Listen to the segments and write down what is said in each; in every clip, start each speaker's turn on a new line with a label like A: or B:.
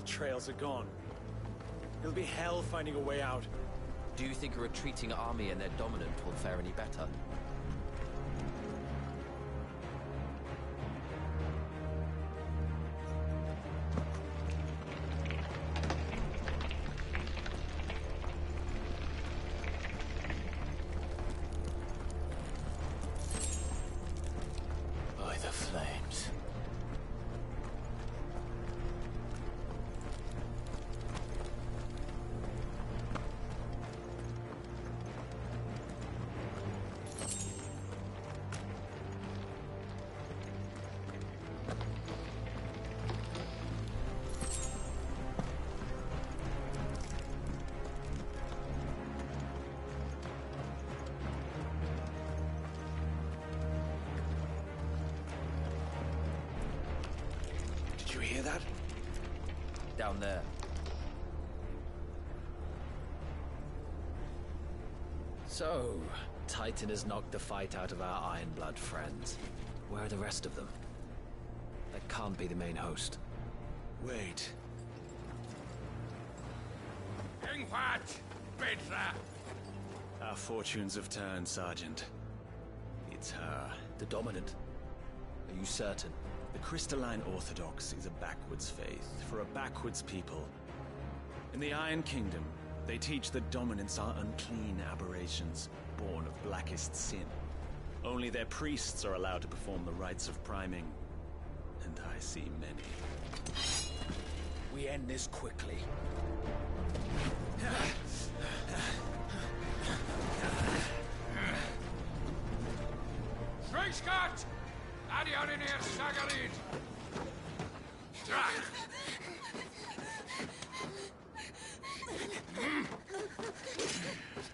A: trails are gone. It'll be hell finding a way out.
B: Do you think a retreating army and their dominant will fare any better?
C: By the flames.
A: Did you hear that?
B: Down there. So, Titan has knocked the fight out of our Ironblood friends. Where are the rest of them? That can't be the main host.
A: Wait. Our fortunes have turned, Sergeant. It's her.
B: The dominant? Are you certain?
A: The Crystalline Orthodox is a backwards faith for a backwards people. In the Iron Kingdom, they teach that dominants are unclean aberrations, born of blackest sin. Only their priests are allowed to perform the rites of priming, and I see many.
B: We end this quickly.
D: Schweigskart! Adioninir Sagarid! Drach!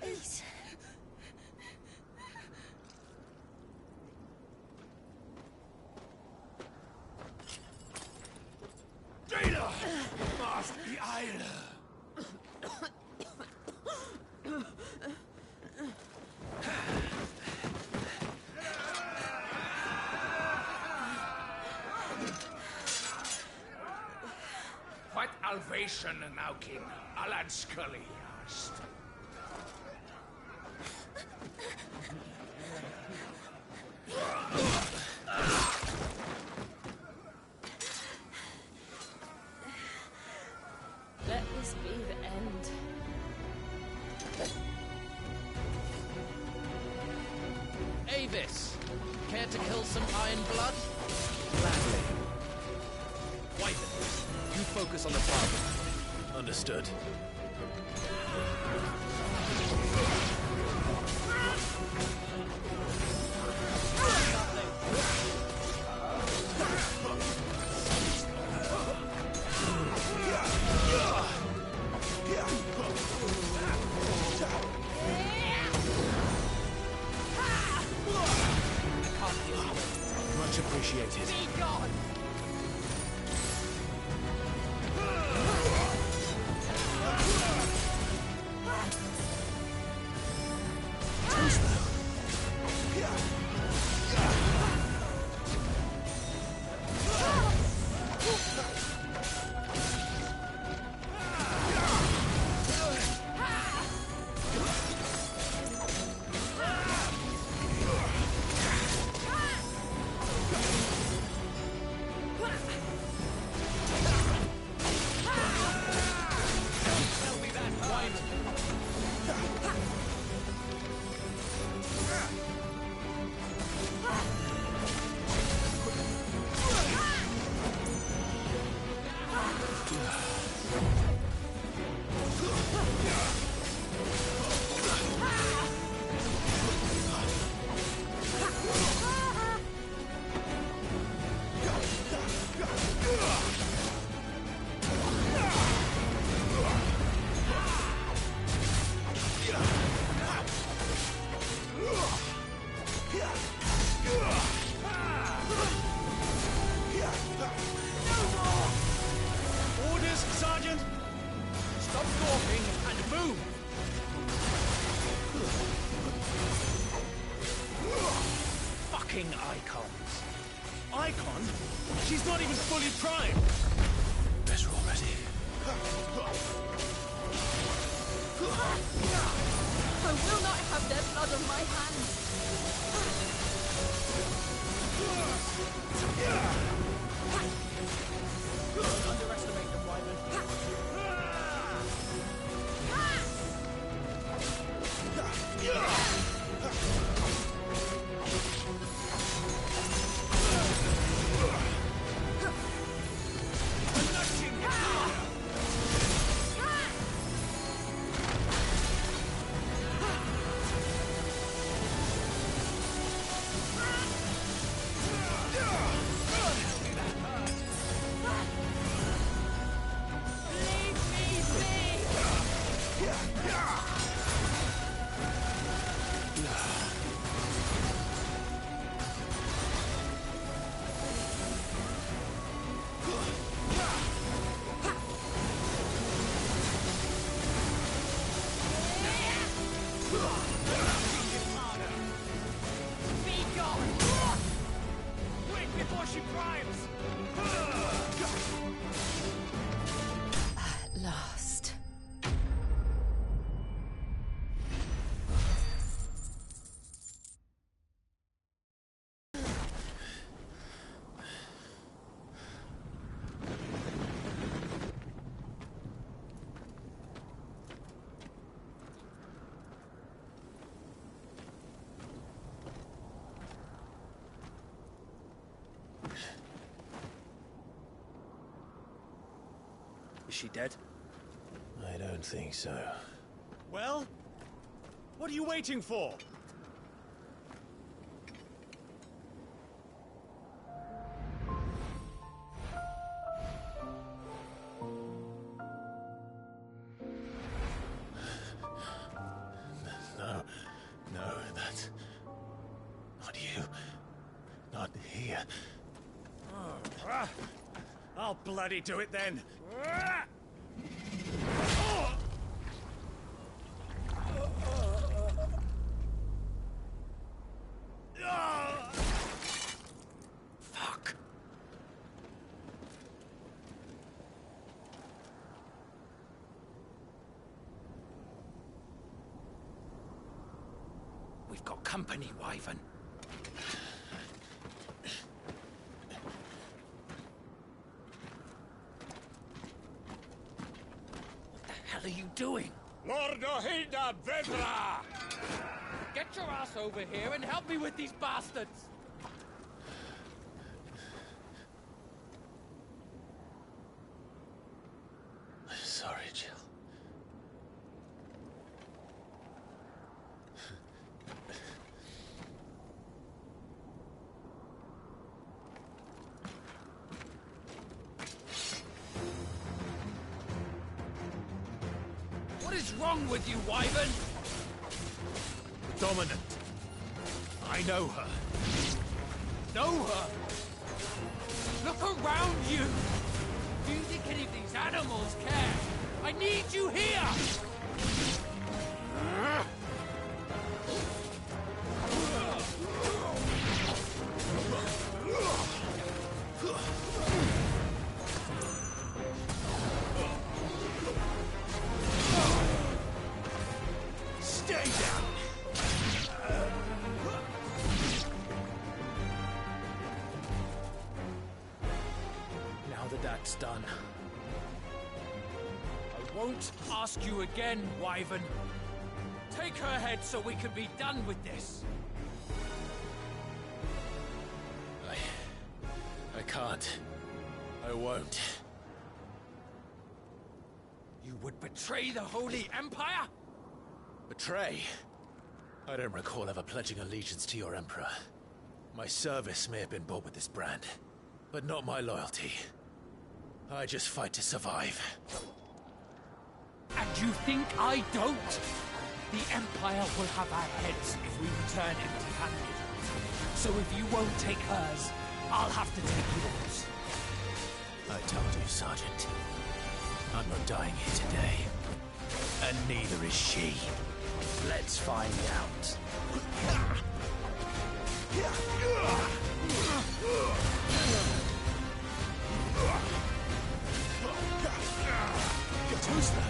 E: Please.
D: Data! Must be Eile! What Alvation now kin Alan Scully asked.
E: Let this be the end.
B: Avis! Care to kill some Ironblood?
C: Gladly.
B: Wyvern, you focus on the target.
C: Understood. Much appreciated.
E: Be gone!
C: Fucking icons. Icon? She's not even fully primed. Better already.
E: I will not have their blood on my hands.
C: Underestimate them, Wyvern.
E: At last.
C: Is she dead?
F: I don't think so.
C: Well? What are you waiting for?
F: No, that's... not you. Not here.
C: I'll bloody do it then.
F: Fuck.
B: We've got company, Wyvern. What the hell are you doing?
D: Lord Ohilda Vedra!
C: Get your ass over here and help me with these bastards!
F: Sorry, Jill.
B: What is wrong with you, Wyvern?
C: Dominant. I know her. Know her? Look around you! Do you think any of these animals care? I need you here!
F: Stay down!
C: Now that that's done, I won't ask you again, Wyvern. Take her head so we can be done with this.
F: I can't. I won't.
C: You would betray the Holy Empire?
F: Betray? I don't recall ever pledging allegiance to your Emperor. My service may have been bought with this brand, but not my loyalty. I just fight to survive.
C: And you think I don't? The Empire will have our heads if we return empty-handed. So if you won't take hers, I'll have to take yours.
F: I told you, Sergeant. I'm not dying here today. And neither is she.
B: Let's find out.
F: Too slow.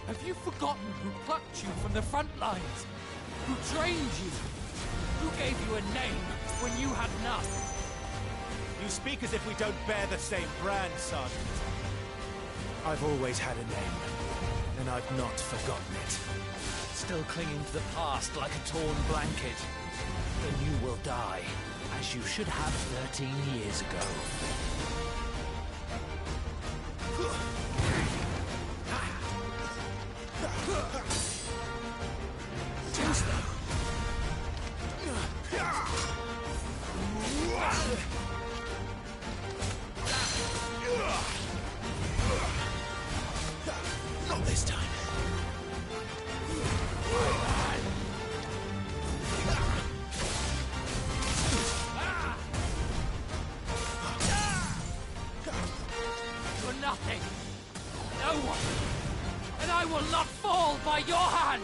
C: Have you forgotten who plucked you from the front lines? Who trained you? Who gave you a name when you had none?
G: You speak as if we don't bear the same brand, Sergeant. I've always had a name, and I've not forgotten it.
B: Still clinging to the past like a torn blanket. Then you will die, as you should have 13 years ago.
F: Too slow. Not this time.
C: You're nothing. No one. And I will not fall by your hand.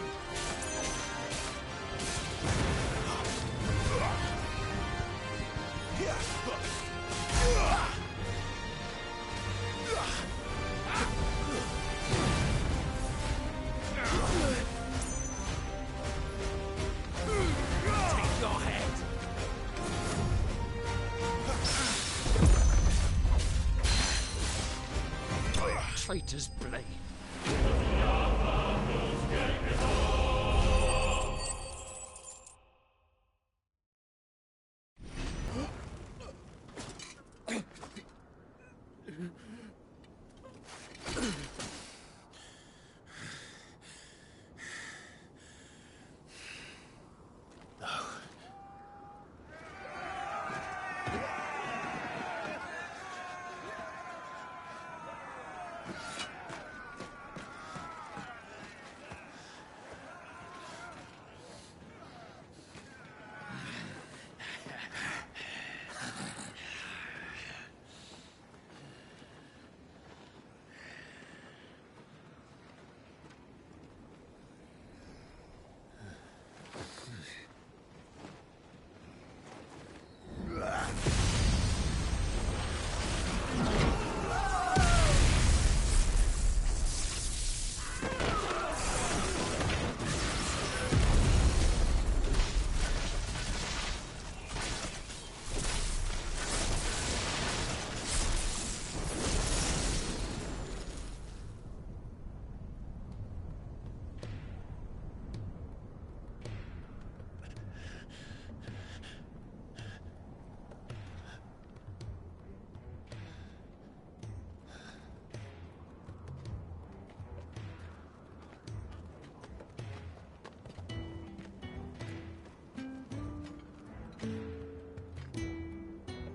C: Take your head. Traitor's blade.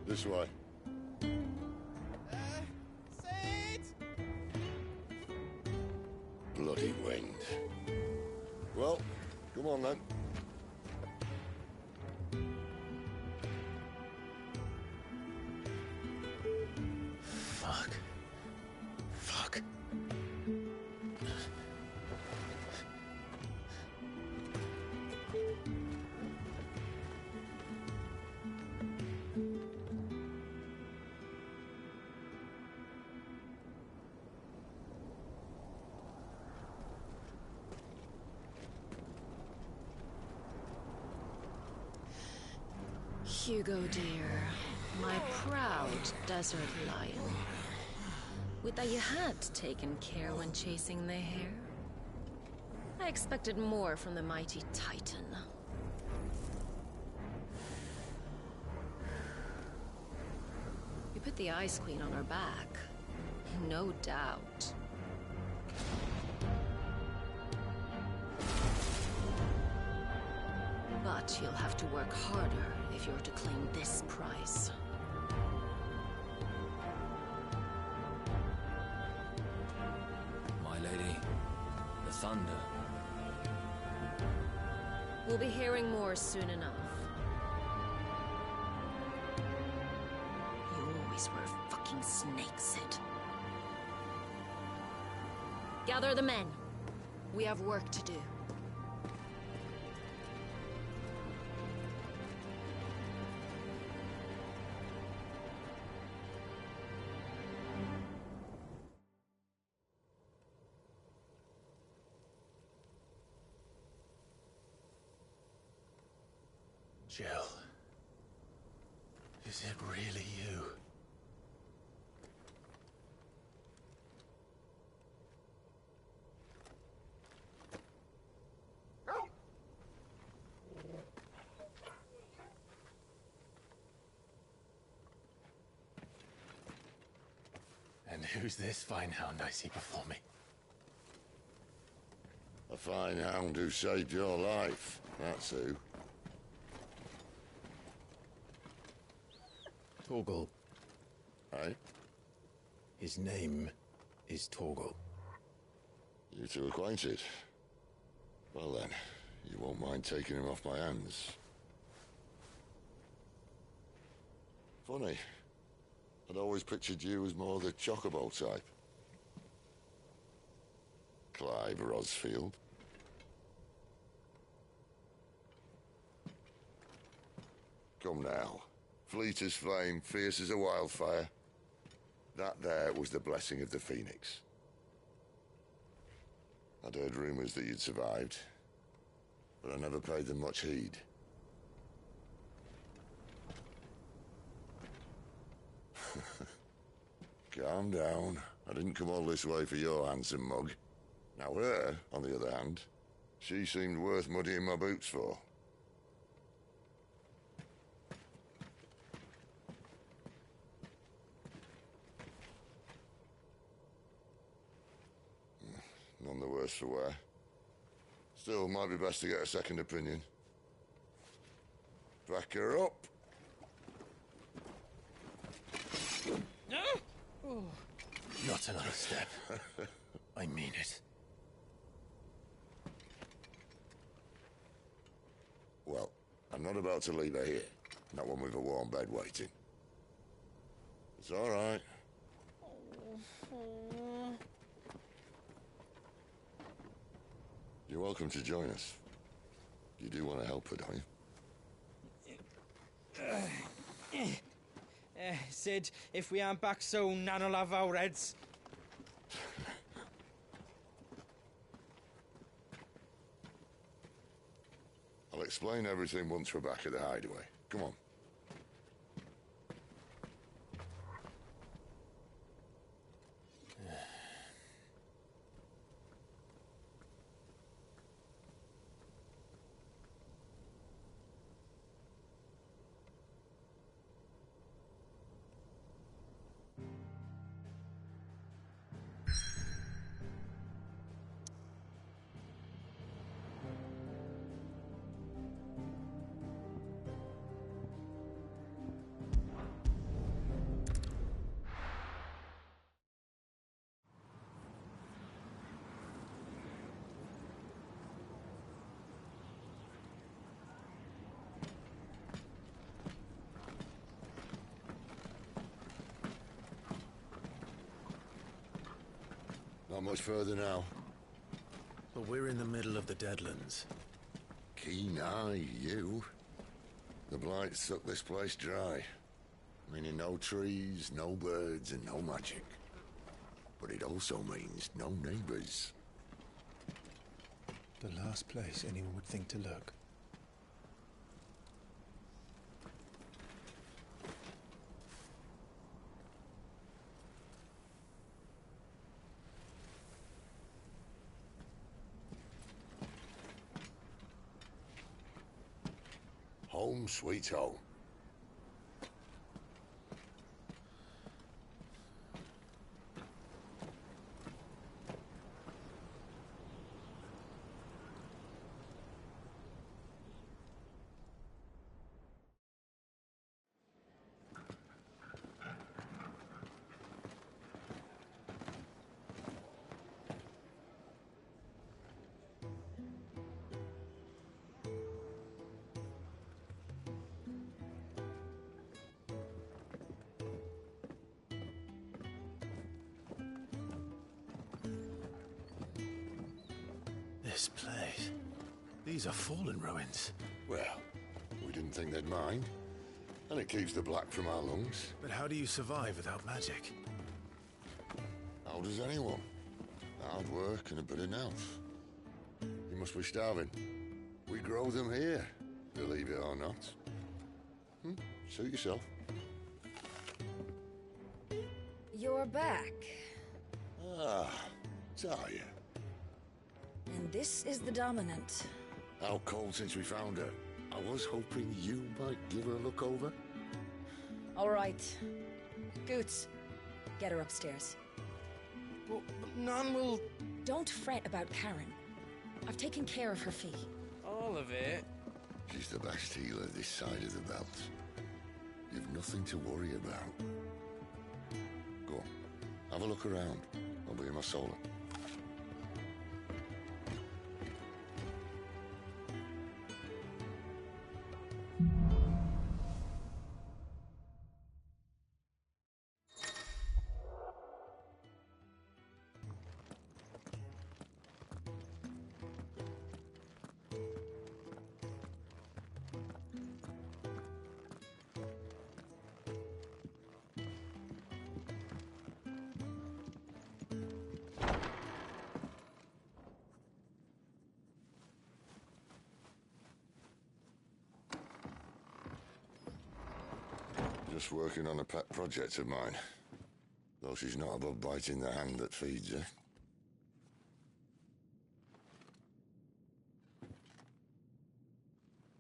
H: This way. Bloody wind. Well, come on then.
F: Fuck. Fuck.
I: Hugo, dear, my proud desert lion. Would that you had taken care when chasing the hare? I expected more from the mighty Titan. You put the Ice Queen on her back, no doubt. But you'll have to work harder if you're to claim this prize.
B: My lady, the thunder.
I: We'll be hearing more soon enough. You always were a fucking snake, Cid. Gather the men. We have work to do.
F: Jill. Is it really you? And who's this fine hound I see before me?
H: A fine hound who saved your life, that's who.
F: Torgal.
H: Hey?
F: His name is Torgal.
H: You two acquainted? Well then, you won't mind taking him off my hands. Funny. I'd always pictured you as more the chocobo type. Clive Rosfield. Come now. Fleet as flame, fierce as a wildfire. That there was the blessing of the Phoenix. I'd heard rumors that you'd survived, but I never paid them much heed. Calm down. I didn't come all this way for your handsome mug. Now her, on the other hand, she seemed worth muddying my boots for. None the worse for wear. Still, might be best to get a second opinion. Back her up.
F: Not another step. I mean it.
H: Well, I'm not about to leave her here. Not one with a warm bed waiting. It's all right. You're welcome to join us. You do want to help her, don't you?
C: Cid, if we aren't back soon, Nan will have our heads.
H: I'll explain everything once we're back at the hideaway. Come on. Not much further now.
F: But we're in the middle of the Deadlands.
H: Keen eye, you. The blight sucked this place dry. Meaning no trees, no birds, and no magic. But it also means no neighbors.
G: The last place anyone would think to look.
H: Home sweet home.
F: This place... These are fallen ruins.
H: Well, we didn't think they'd mind. And it keeps the black from our lungs.
F: But how do you survive without magic?
H: How does anyone? Hard work and a bit of nerve. You must be starving. We grow them here, believe it or not. Suit yourself.
J: You're back.
H: Ah, Talia.
J: And this is the Dominant.
H: Out cold since we found her. I was hoping you might give her a look over.
J: All right. Goots, get her upstairs.
C: Well, none will...
J: Don't fret about Karen. I've taken care of her fee.
C: All of it?
H: She's the best healer this side of the belt. You've nothing to worry about. Go on, have a look around. I'll be in my solar. Just working on a pet project of mine. Though she's not above biting the hand that feeds her.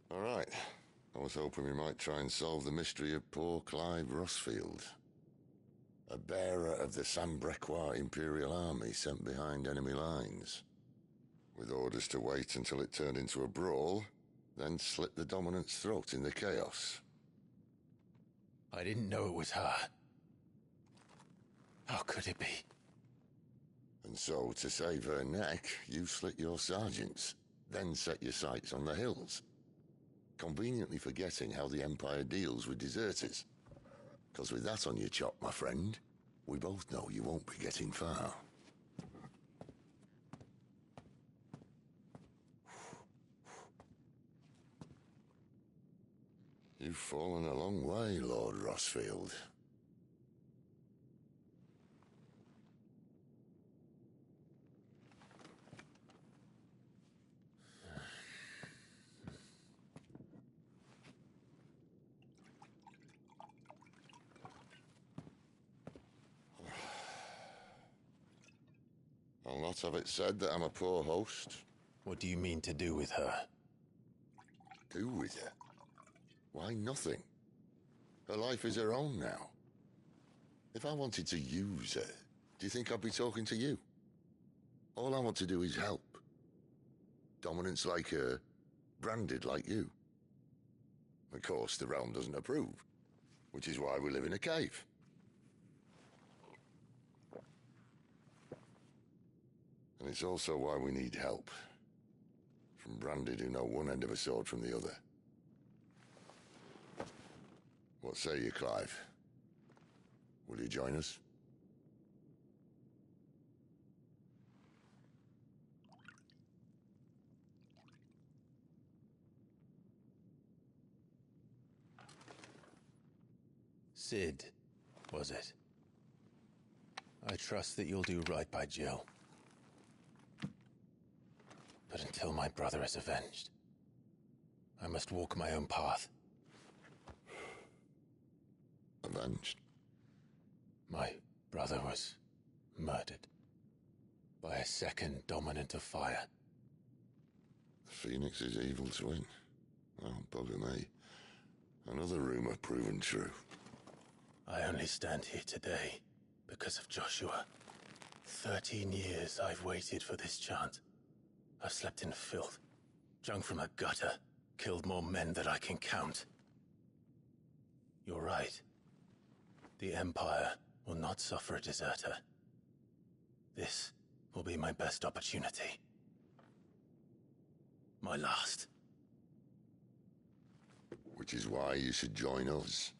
H: All right. I was hoping we might try and solve the mystery of poor Clive Rosfield. A bearer of the Sambrequois Imperial Army sent behind enemy lines. With orders to wait until it turned into a brawl, then slit the Dominant's throat in the chaos.
F: I didn't know it was her. How could it be?
H: And so, to save her neck, you slit your sergeants, then set your sights on the hills. Conveniently forgetting how the Empire deals with deserters. Because with that on your chop, my friend, we both know you won't be getting far. You've fallen a long way, Lord Rosfield. I'll not have it said that I'm a poor host.
F: What do you mean to do with her?
H: Do with her? Why, nothing. Her life is her own now. If I wanted to use her, do you think I'd be talking to you? All I want to do is help. Dominants like her, branded like you. Of course, the realm doesn't approve, which is why we live in a cave. And it's also why we need help. From branded who know one end of a sword from the other. What say you, Clive? Will you join us?
F: Cid, was it? I trust that you'll do right by Jill. But until my brother is avenged, I must walk my own path.
H: Avenged?
F: My brother was murdered by a second Dominant of Fire.
H: Phoenix's evil twin. Oh, bugger me. Another rumor proven true.
F: I only stand here today because of Joshua. 13 years I've waited for this chance. I've slept in filth, drunk from a gutter, killed more men than I can count. You're right. The Empire will not suffer a deserter. This will be my best opportunity. My last.
H: Which is why you should join us.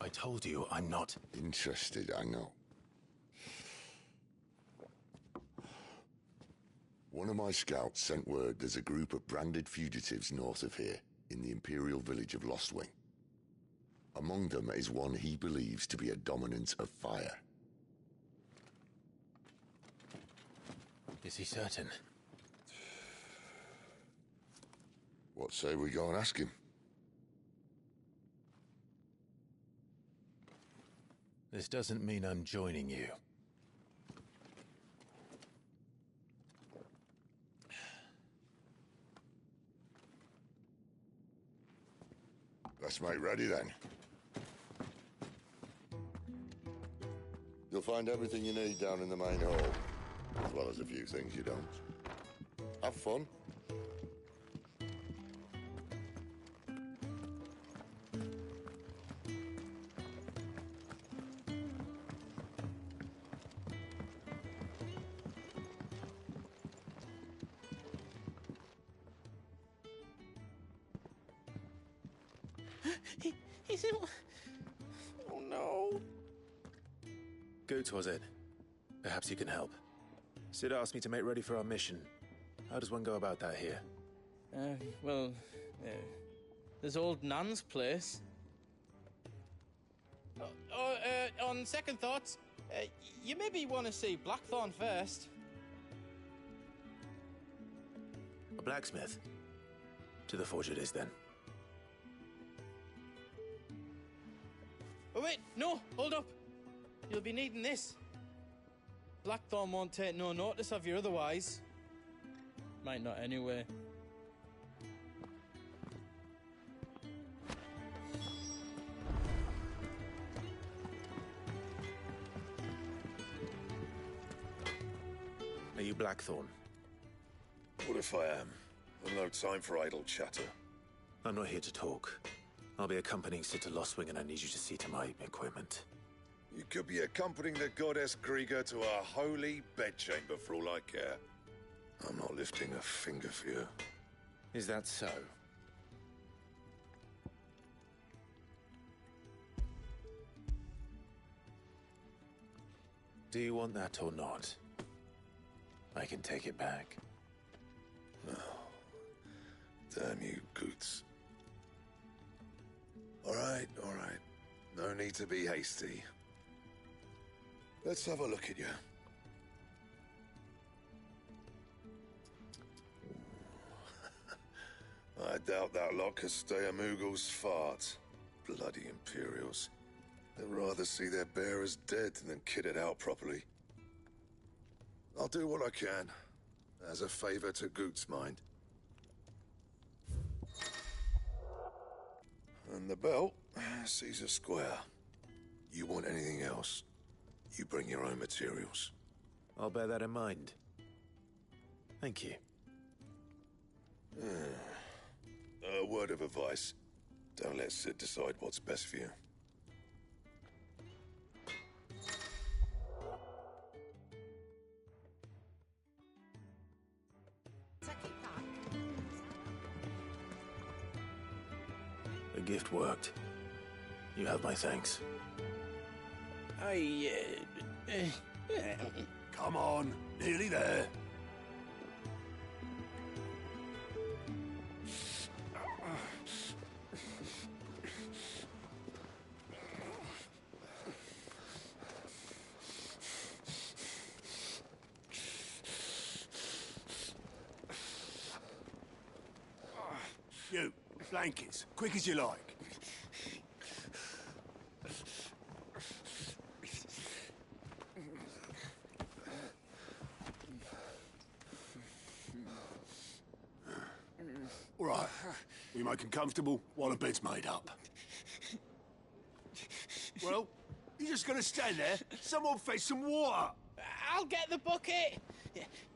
F: I told you I'm not...
H: Interested, I know. One of my scouts sent word there's a group of branded fugitives north of here, in the imperial village of Lostwing. Among them is one he believes to be a dominant of fire.
F: Is he certain?
H: What say we go and ask him?
F: This doesn't mean I'm joining you.
H: Let's make ready then. You'll find everything you need down in the main hall, as well as a few things you don't. Have fun.
C: He's in... Oh no.
F: Goots, was it? Perhaps you can help. Cid asked me to make ready for our mission. How does one go about that here?
C: There's old Nan's place. On second thoughts, you maybe want to see Blackthorn first.
F: A blacksmith? To the forge it is, then.
C: Oh wait, no, hold up. You'll be needing this. Blackthorn won't take no notice of you otherwise. Might not anyway.
F: Are you Blackthorn?
K: What if I am? I've no time for idle chatter.
F: I'm not here to talk. I'll be accompanying Cid to Lostwing, and I need you to see to my equipment.
K: You could be accompanying the goddess Kriega to our holy bedchamber for all I care. I'm not lifting a finger for you.
F: Is that so? Do you want that or not? I can take it back.
K: Oh, damn you, Goots. All right. No need to be hasty. Let's have a look at you. I doubt that lot could stay a Moogle's fart. Bloody Imperials. They'd rather see their bearers dead than kitted out properly. I'll do what I can, as a favor to Goot's mind. And the belt sees a square. You want anything else, you bring your own materials.
F: I'll bear that in mind. Thank you.
K: A word of advice. Don't let Cid decide what's best for you.
F: The gift worked. You have my thanks.
D: Come on, nearly there. You, blankets, quick as you like. All right, we make 'em comfortable while the bed's made up. Well, you just gonna stand there? Someone fetch some water.
C: I'll get the bucket.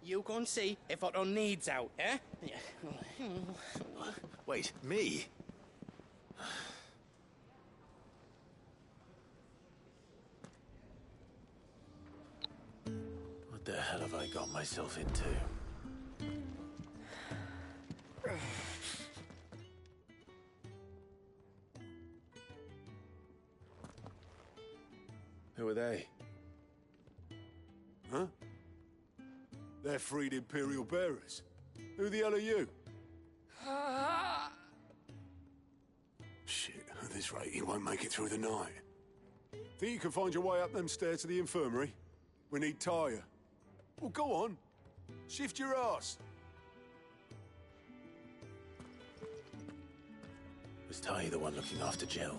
C: You go and see if Otto needs out, eh?
F: Wait, me? What the hell have I got myself into? Who are they?
D: Huh? They're freed imperial bearers. Who the hell are you? Shit, at this rate, you won't make it through the night. Think you can find your way up them stairs to the infirmary? We need Tyre. Well, go on. Shift your ass.
F: Was Ty the one looking after Jill?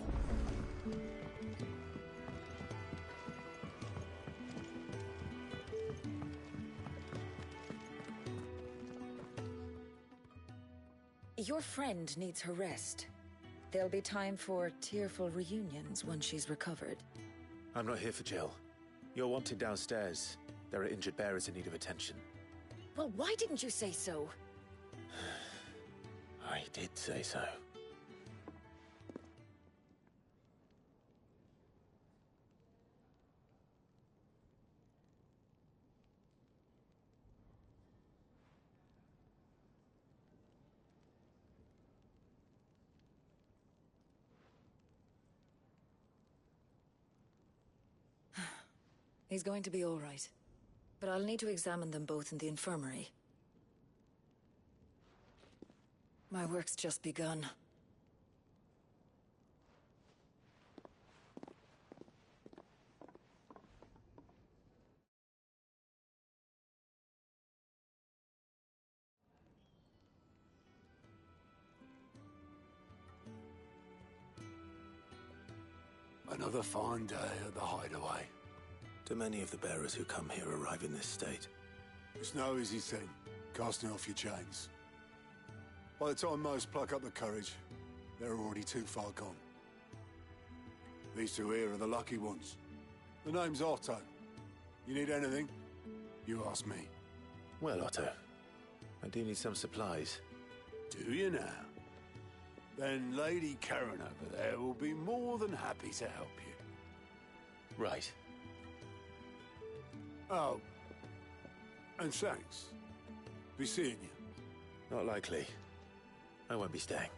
J: Your friend needs her rest. There'll be time for tearful reunions once she's recovered.
F: I'm not here for Jill. You're wanted downstairs. There are injured bearers in need of attention.
J: Well, why didn't you say so?
F: I did say so.
J: He's going to be all right. But I'll need to examine them both in the infirmary. My work's just begun.
D: Another fine day at the hideaway.
F: Do many of the bearers who come here arrive in this state?
D: It's no easy thing, casting off your chains. By the time most pluck up the courage, they're already too far gone. These two here are the lucky ones. The name's Otto. You need anything? You ask me.
F: Well, Otto, I do need some supplies.
D: Do you now? Then Lady Karen over there will be more than happy to help you.
F: Right.
D: Oh. And thanks. Be seeing you.
F: Not likely. I won't be staying.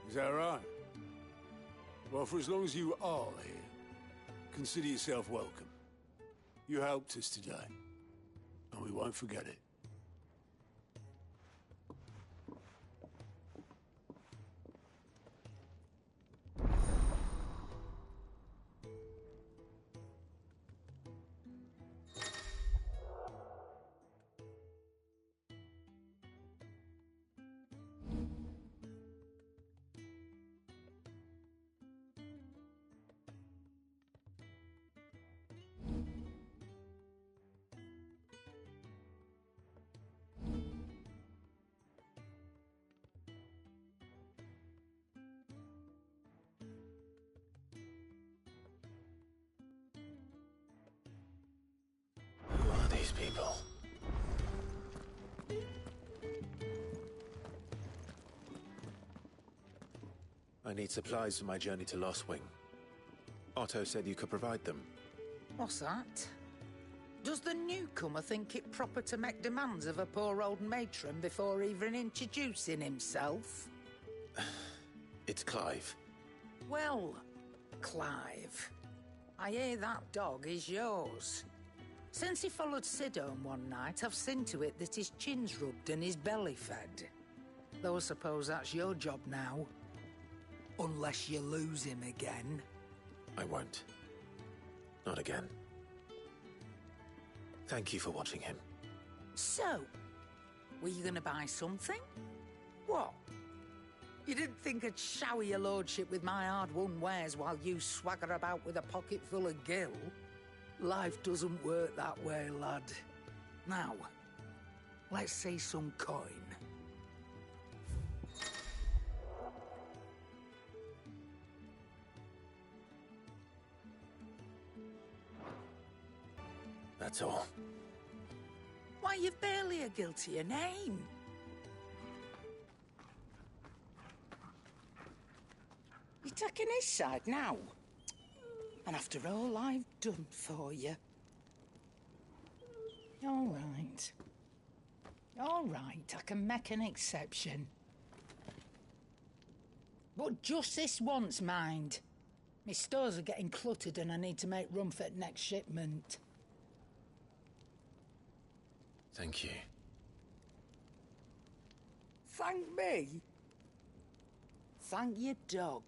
D: Is that right? Well, for as long as you are here, consider yourself welcome. You helped us today, and we won't forget it.
F: Who are these people? I need supplies for my journey to Lostwing. Otto said you could provide them.
L: What's that? Does the newcomer think it proper to make demands of a poor old matron before even introducing himself?
F: It's Clive.
L: Well, Clive, I hear that dog is yours. Since he followed Cidolfus one night, I've seen to it that his chin's rubbed and his belly fed. Though I suppose that's your job now. Unless you lose him again.
F: I won't. Not again. Thank you for watching him.
L: So, were you gonna buy something? What? You didn't think I'd shower your lordship with my hard-won wares while you swagger about with a pocket full of gil? Life doesn't work that way, lad. Now, let's see some coin.
F: That's all.
L: Why, you've barely a guiltier name. You're taking his side now? And after all I've done for you. All right. All right, I can make an exception. But just this once, mind. My stores are getting cluttered and I need to make room for the next shipment.
F: Thank you.
L: Thank me? Thank your dog.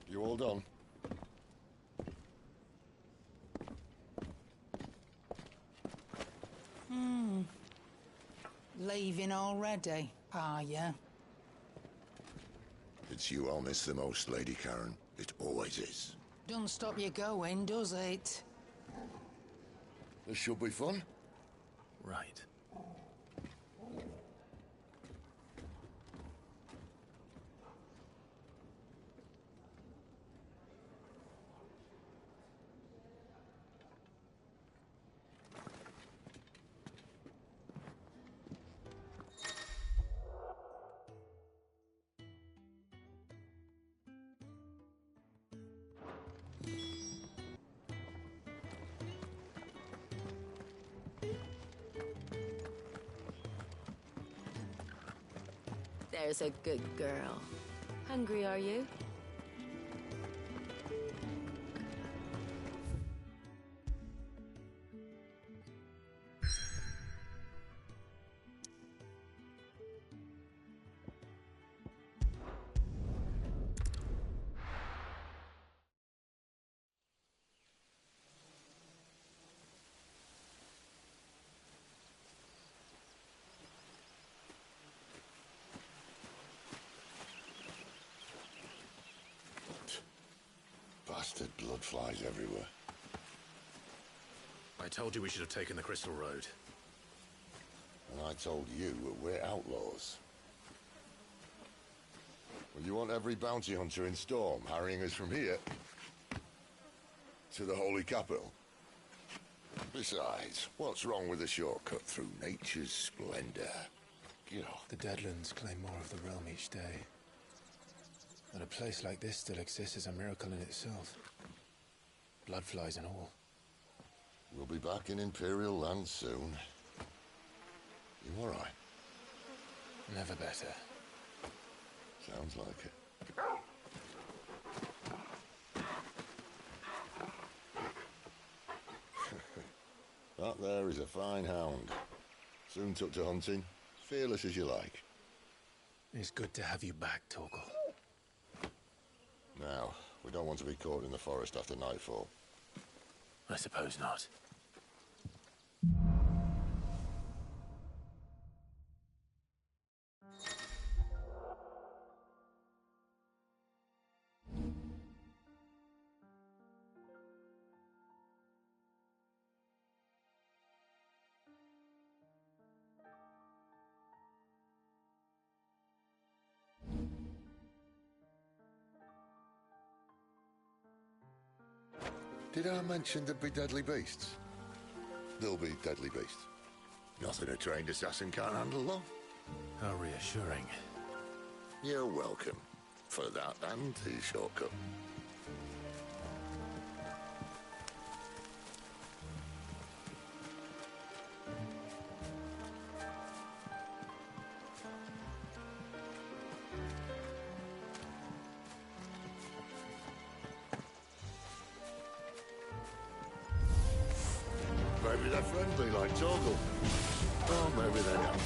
H: You all done?
L: Leaving already, are you?
H: It's you I'll miss the most, Lady Karen. It always is.
L: Don't stop you going, does it?
H: This should be fun.
F: Right.
I: There's a good girl. Hungry, are you?
H: Bastard blood flies everywhere.
F: I told you we should have taken the Crystal Road.
H: And I told you that we're outlaws. Well, you want every bounty hunter in Storm harrying us from here to the Holy Capital? Besides, what's wrong with a shortcut through nature's splendor?
F: The Deadlands claim more of the realm each day. That a place like this still exists is a miracle in itself. Bloodflies and all.
H: We'll be back in Imperial land soon. You all right?
F: Never better.
H: Sounds like it. That there is a fine hound. Soon took to hunting. Fearless as you like.
F: It's good to have you back, Torgal.
H: Now, we don't want to be caught in the forest after nightfall.
F: I suppose not.
H: Did I mention there'd be deadly beasts? There'll be deadly beasts. Nothing a trained assassin can't handle, though.
F: How reassuring.
H: You're welcome. For that and the shortcut. Maybe they're friendly like Torgal. Or maybe they don't.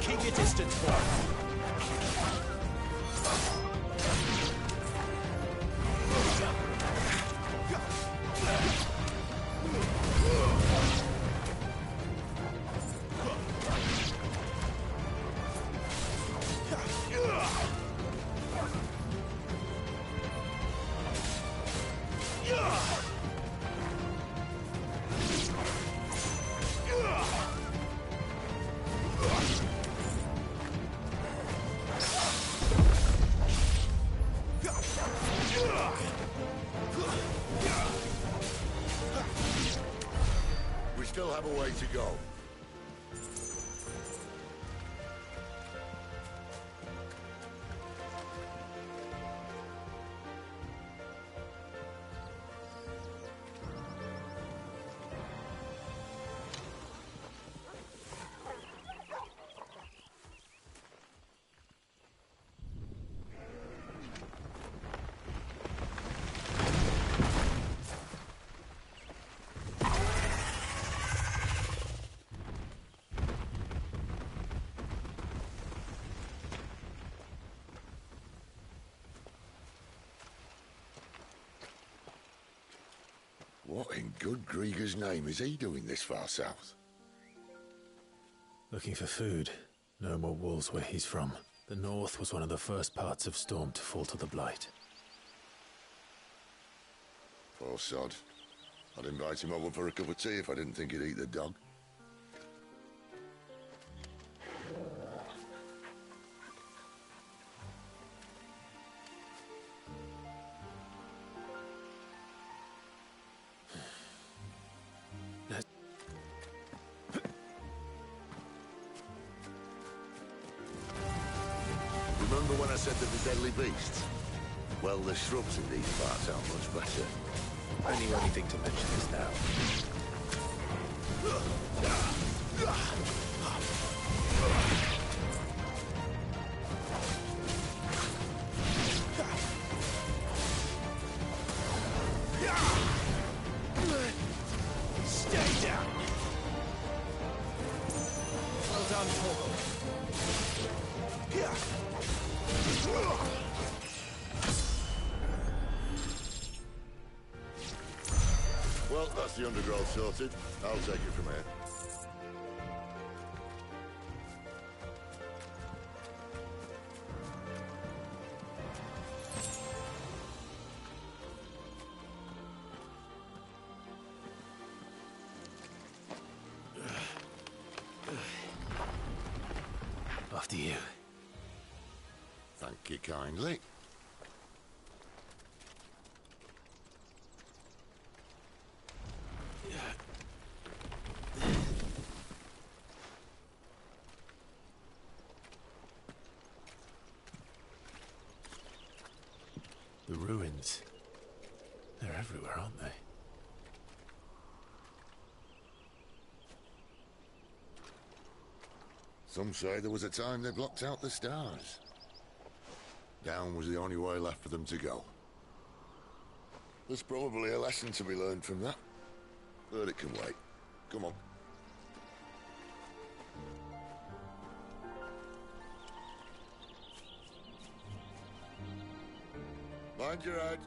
G: Keep your distance, boy.
H: have a way to go. What in good Grieger's name is he doing this far south?
F: Looking for food. No more wolves where he's from. The north was one of the first parts of Storm to fall to the Blight.
H: Poor sod. I'd invite him over for a cup of tea if I didn't think he'd eat the dog. Remember when I said that the deadly beasts? Well, the shrubs in these parts are much better.
F: Only anything to mention is now.
C: Stay down! Well done, Torgal.
H: Well, that's the undergrowth sorted. I'll take it from here.
F: After you.
H: Thank you kindly.
F: The ruins. They're everywhere, aren't they?
H: Some say there was a time they blocked out the stars. Down was the only way left for them to go. There's probably a lesson to be learned from that. But it can wait. Come on. Mind your head.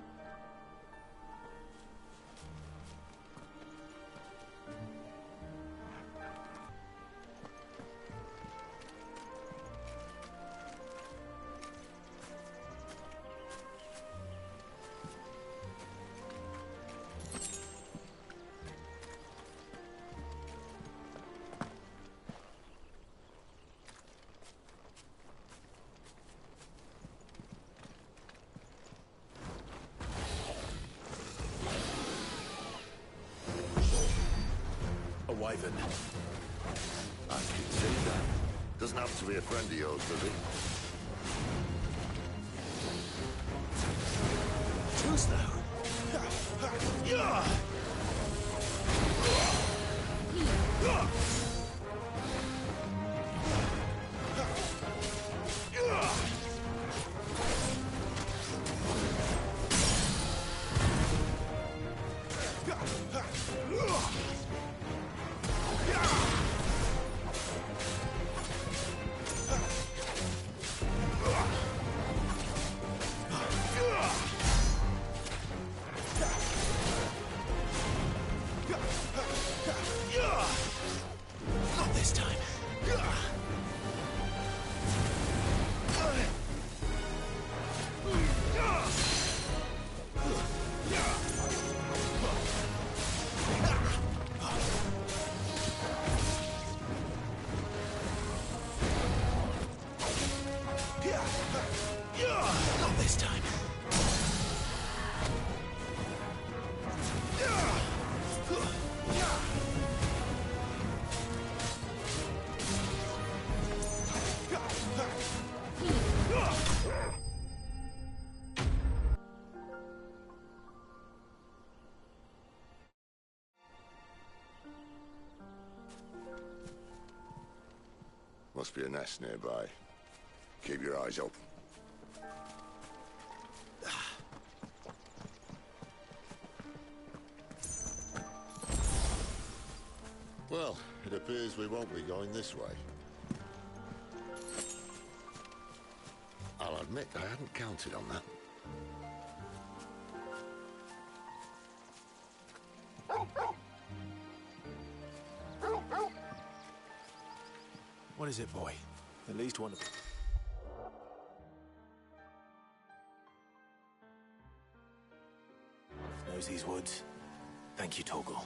F: Wyvern.
H: I can see that. Doesn't have to be a friend of yours, does it?
F: Too slow. Not this time. Not this time.
H: must be a nest nearby. Keep your eyes open. Well, it appears we won't be going this way. I'll admit I hadn't counted on that.
G: What is it, boy? At least one of them. Knows these woods. Thank you, Torgal.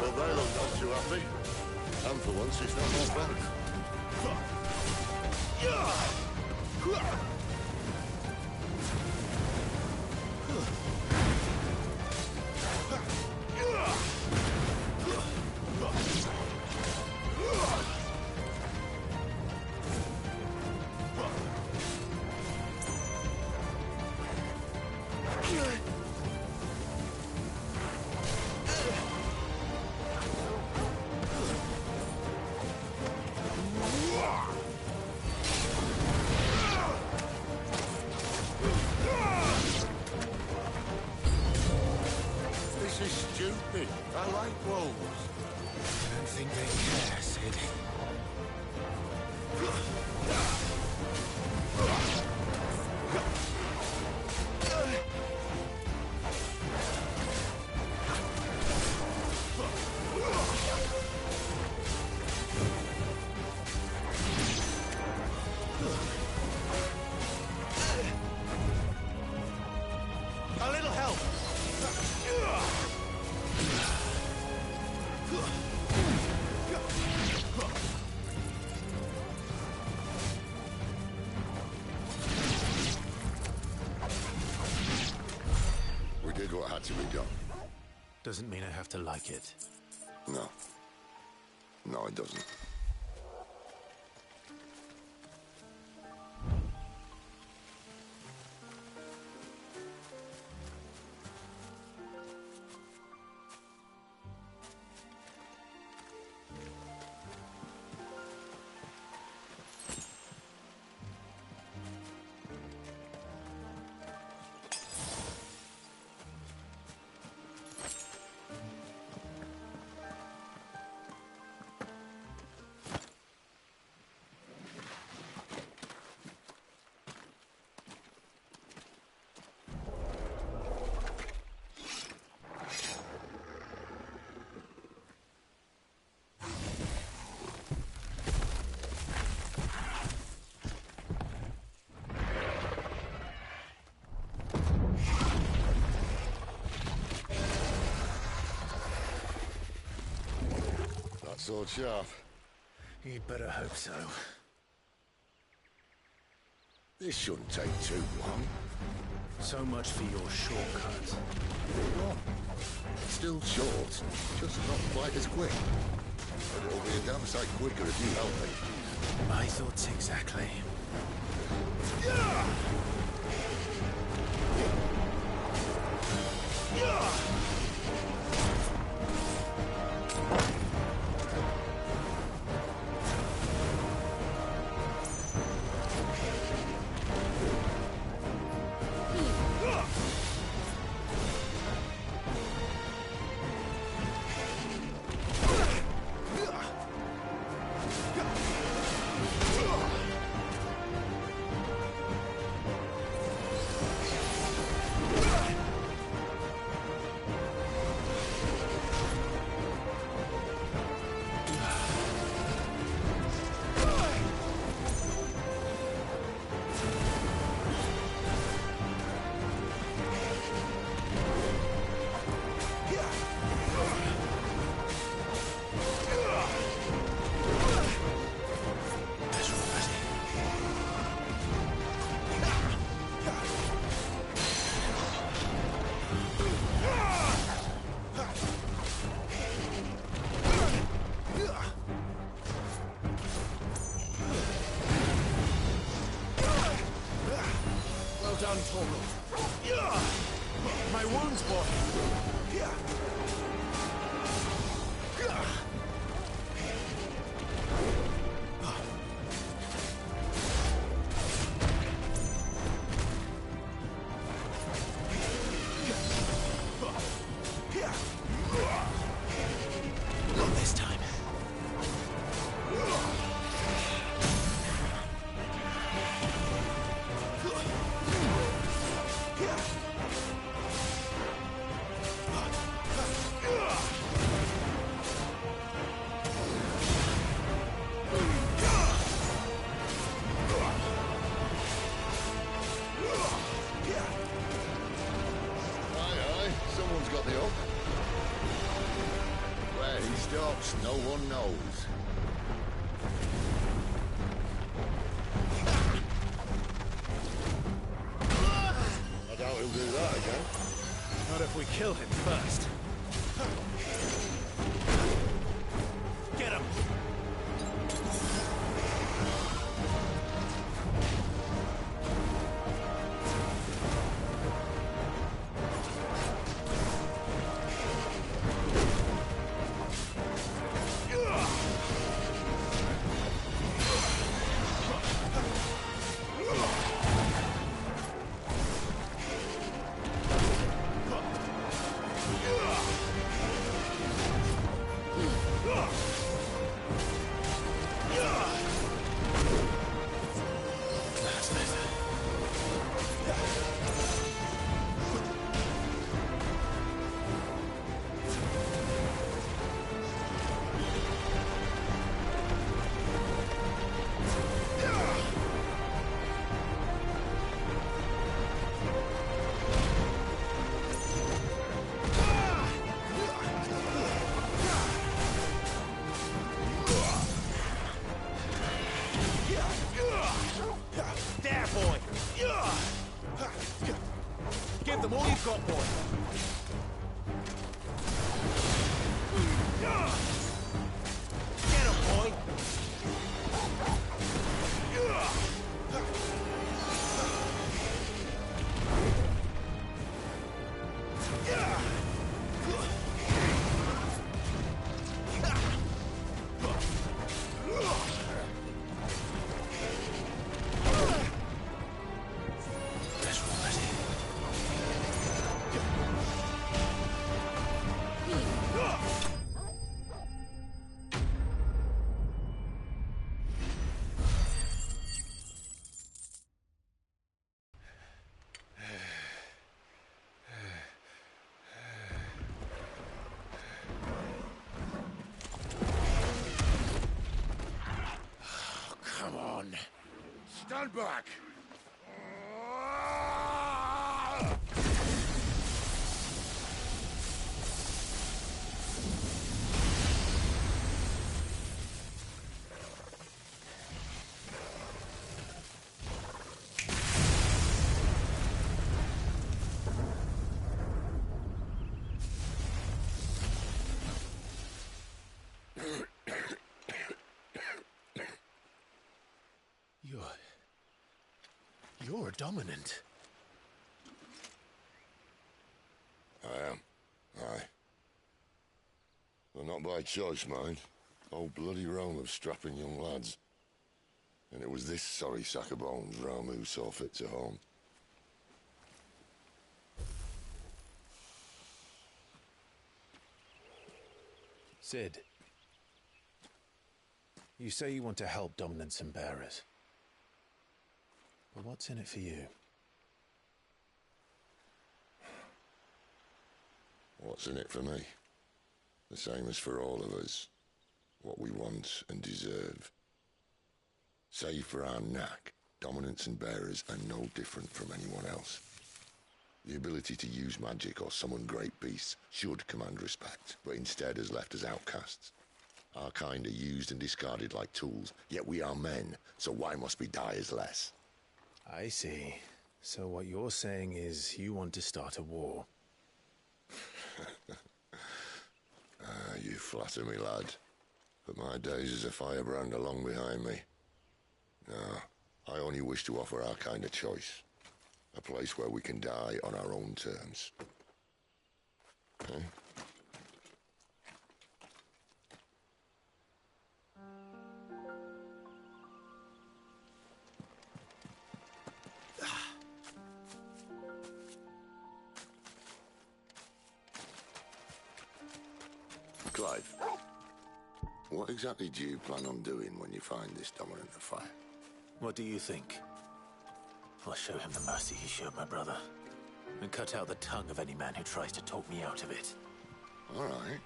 H: Well, they look not too happy. And for once, it's not more fun. Stupid. I like wolves.
G: I don't think they care, Cid. A little help!
H: We did what had to be done.
G: Doesn't mean I have to like it.
H: No. No, it doesn't. Sword sharp.
G: You'd better hope so.
H: This shouldn't take too long.
G: So much for your shortcut.
H: What? Still short, just not quite as quick. But it'll be a damn sight quicker if you help me.
G: My thoughts exactly. done, Torgal. My wounds, boy.
F: Not this time.
H: Someone's got the hook. Where he stops, no one knows. I doubt he'll do that again.
G: Not if we kill him first. Get him! There, boy! Give them all you've got, boy! Get him, boy!
H: Stand back!
F: You're dominant.
H: I am. Aye. Well, not by choice, mind. Old bloody Rome of strapping young lads. And it was this sorry sack of bones Rome who saw fit to home.
F: Cid, you say you want to help dominants and bearers. But what's in it for you?
H: What's in it for me? The same as for all of us. What we want and deserve. Save for our knack, dominants and bearers are no different from anyone else. The ability to use magic or summon great beasts should command respect, but instead has left us outcasts. Our kind are used and discarded like tools, yet we are men, so why must we die as less?
F: I see. So what you're saying is you want to start a war.
H: You flatter me, lad. But my days as a firebrand are long behind me. No, I only wish to offer our kind a choice. A place where we can die on our own terms. Huh? Clive, what exactly do you plan on doing when you find this dominant of fire?
F: What do you think? I'll show him the mercy he showed my brother, and cut out the tongue of any man who tries to talk me out of it.
H: All right.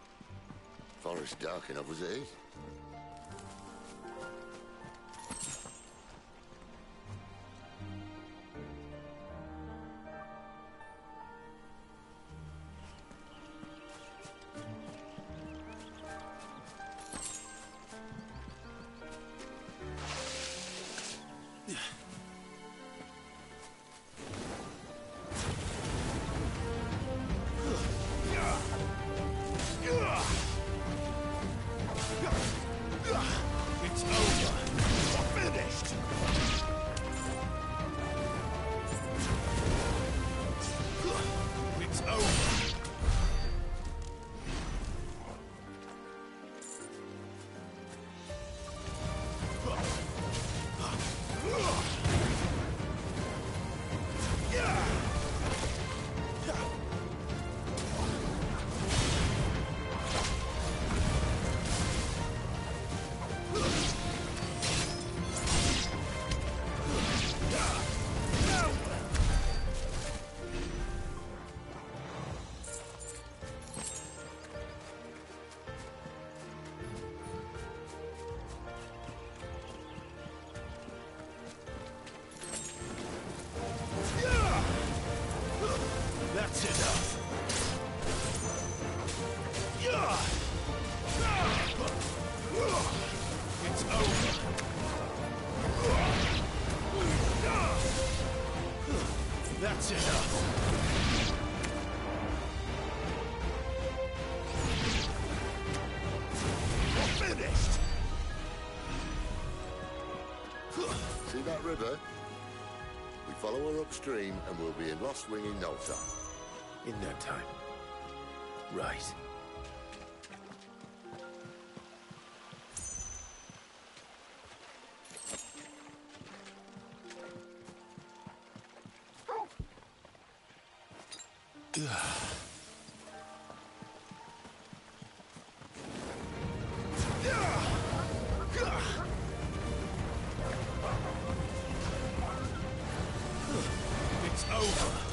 H: Forest dark enough as it is.
F: That's enough. It's over. That's enough. You're finished.
H: See that river? We follow her upstream and we'll be in Lost Wing in no time.
F: In no time. Right.
C: It's over.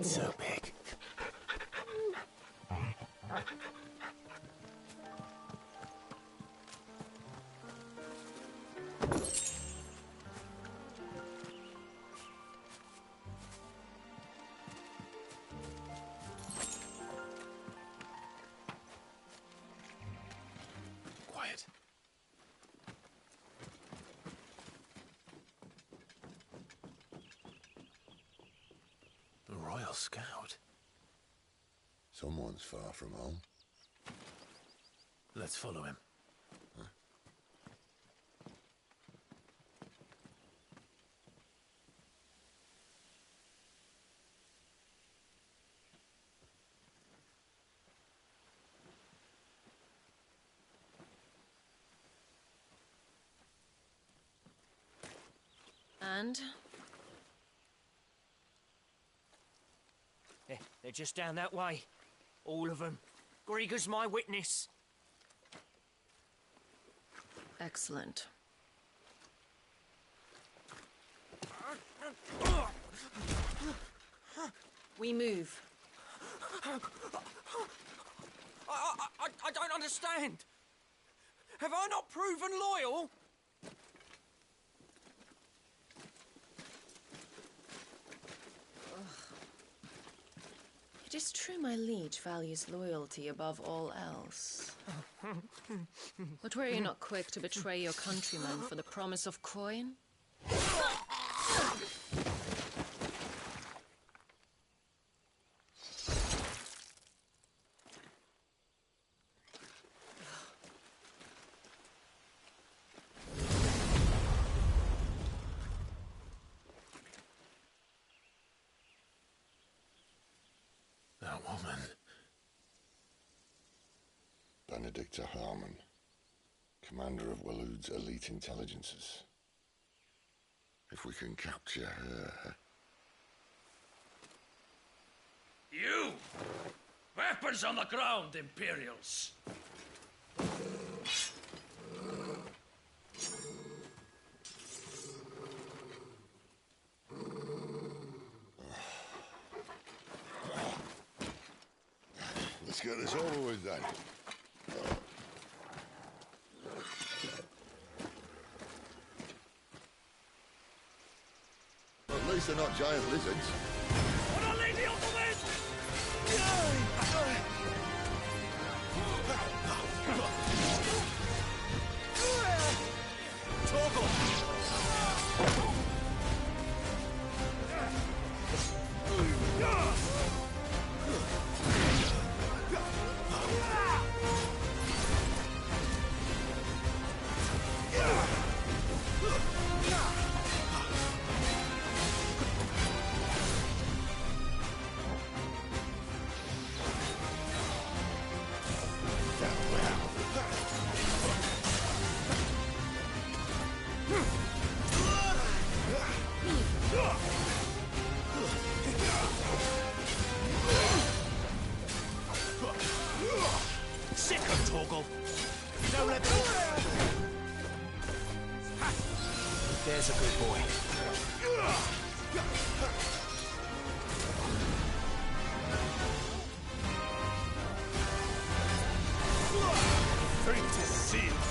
G: get so big?
F: Quiet. A Royal Scout.
H: Someone's far from home.
F: Let's follow him.
I: And?
C: They're just down that way. All of them. Grieger's my witness.
I: Excellent. We move.
C: I don't understand. Have I not proven loyal?
I: It is true my liege values loyalty above all else. But were you not quick to betray your countrymen for the promise of coin?
F: That woman.
H: Benedicta Harmon, commander of Waloed's elite intelligences. If we can capture her...
M: You! Weapons on the ground, Imperials!
H: Let's get this over with then. At least they're not giant lizards.
M: For the Lady of the Wind!
G: There's a good boy.
M: Fate is sealed.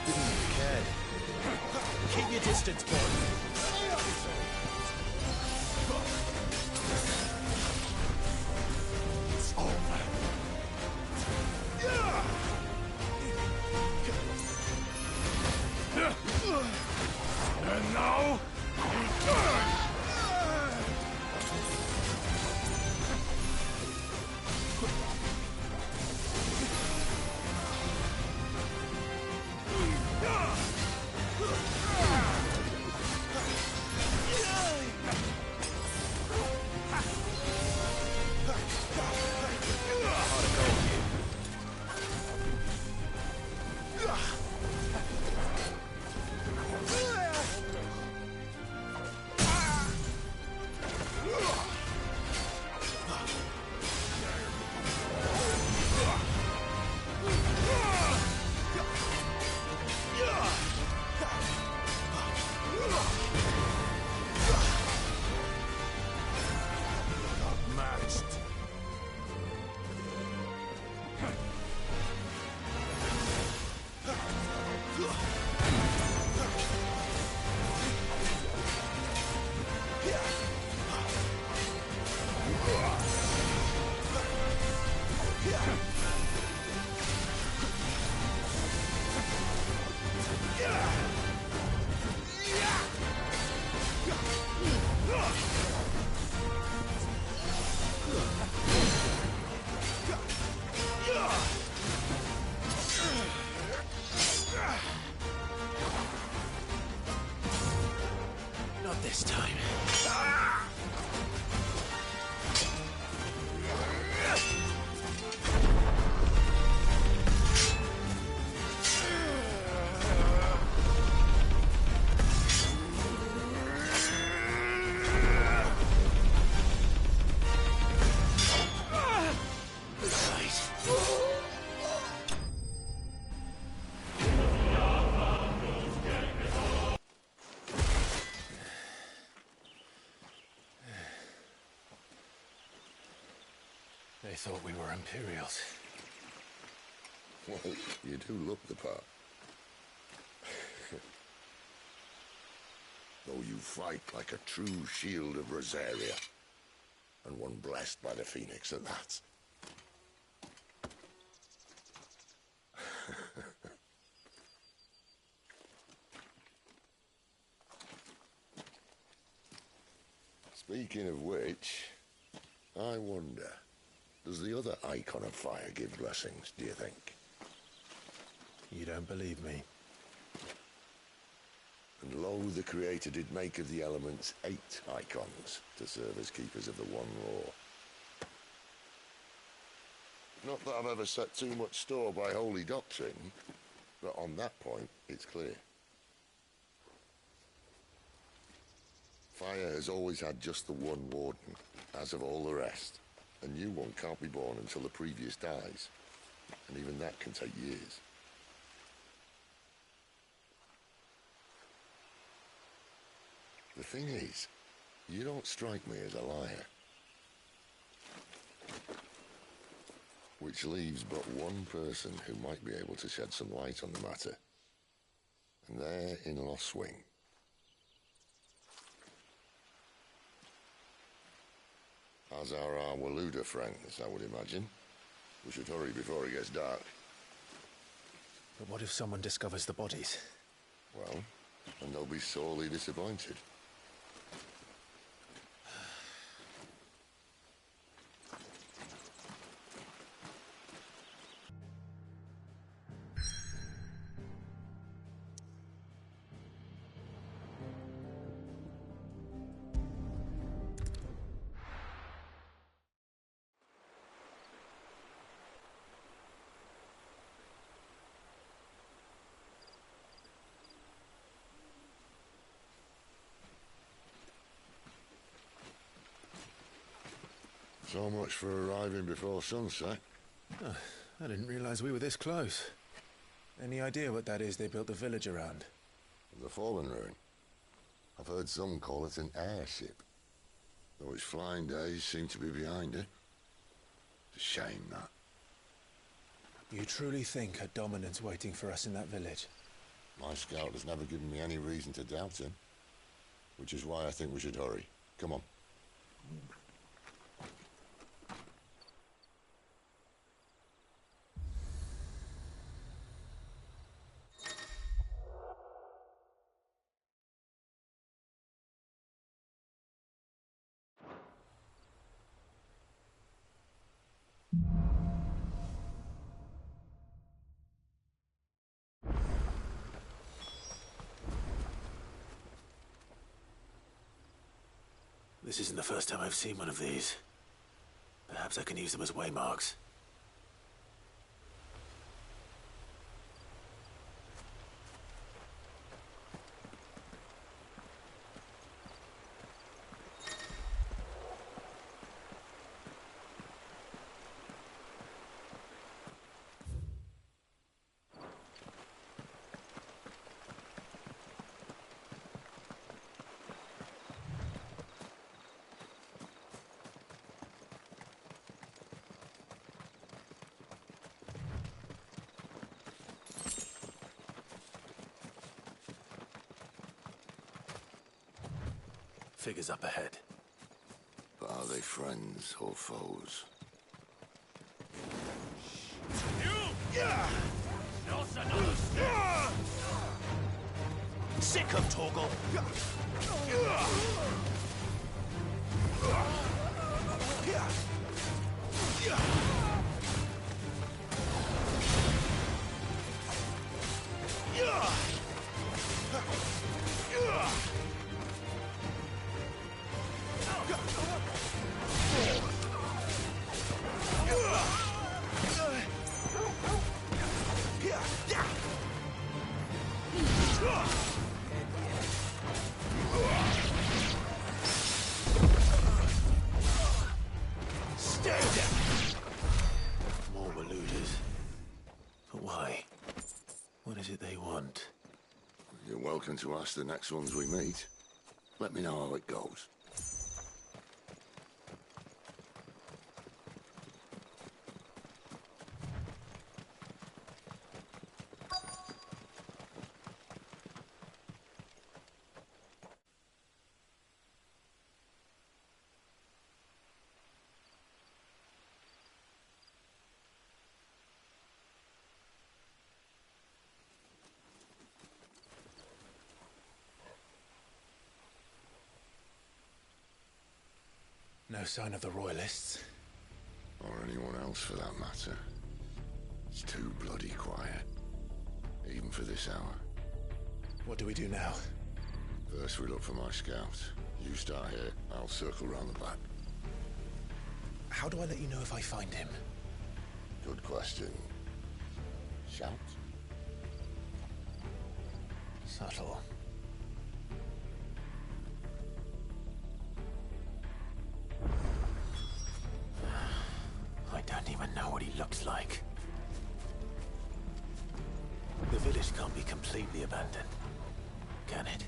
F: Didn't think you cared. Keep your distance, boy.
M: It's over. And now, return!
F: Not this time. They thought we were Imperials.
H: Well, you do look the part. Though you fight like a true shield of Rosaria. And one blessed by the Phoenix at that. Speaking of which, I wonder, does the other icon of fire give blessings, do you think?
F: You don't believe me?
H: And lo, the Creator did make of the elements 8 icons to serve as keepers of the one law. Not that I've ever set too much store by holy doctrine, but on that point, it's clear. Fire has always had just the one warden, as of all the rest. A new one can't be born until the previous dies, and even that can take years. The thing is, you don't strike me as a liar. Which leaves but one person who might be able to shed some light on the matter. And they're in Lost Swing. As are our Waluda friends, I would imagine. We should hurry before it gets dark.
F: But what if someone discovers the bodies?
H: Well, and they'll be sorely disappointed. So much for arriving before sunset.
F: Oh, I didn't realize we were this close. Any idea what that is they built the village around?
H: The Fallen Ruin. I've heard some call it an airship. Though its flying days seem to be behind it. It's a shame, that.
F: You truly think a dominant's waiting for us in that village?
H: My scout has never given me any reason to doubt him. Which is why I think we should hurry. Come on.
F: This isn't the first time I've seen one of these. Perhaps I can use them as waymarks. Figures up ahead.
H: But are they friends or foes?
G: Sick of Torgal!
F: More Waluders. But why? What is it they want?
H: You're welcome to ask the next ones we meet. Let me know how it goes.
F: No sign of the Royalists.
H: Or anyone else for that matter. It's too bloody quiet. Even for this hour.
F: What do we do now?
H: First we look for my scout. You start here, I'll circle round the back.
F: How do I let you know if I find him?
H: Good question. Shout?
F: Subtle. I don't even know what he looks like. The village can't be completely abandoned, can it?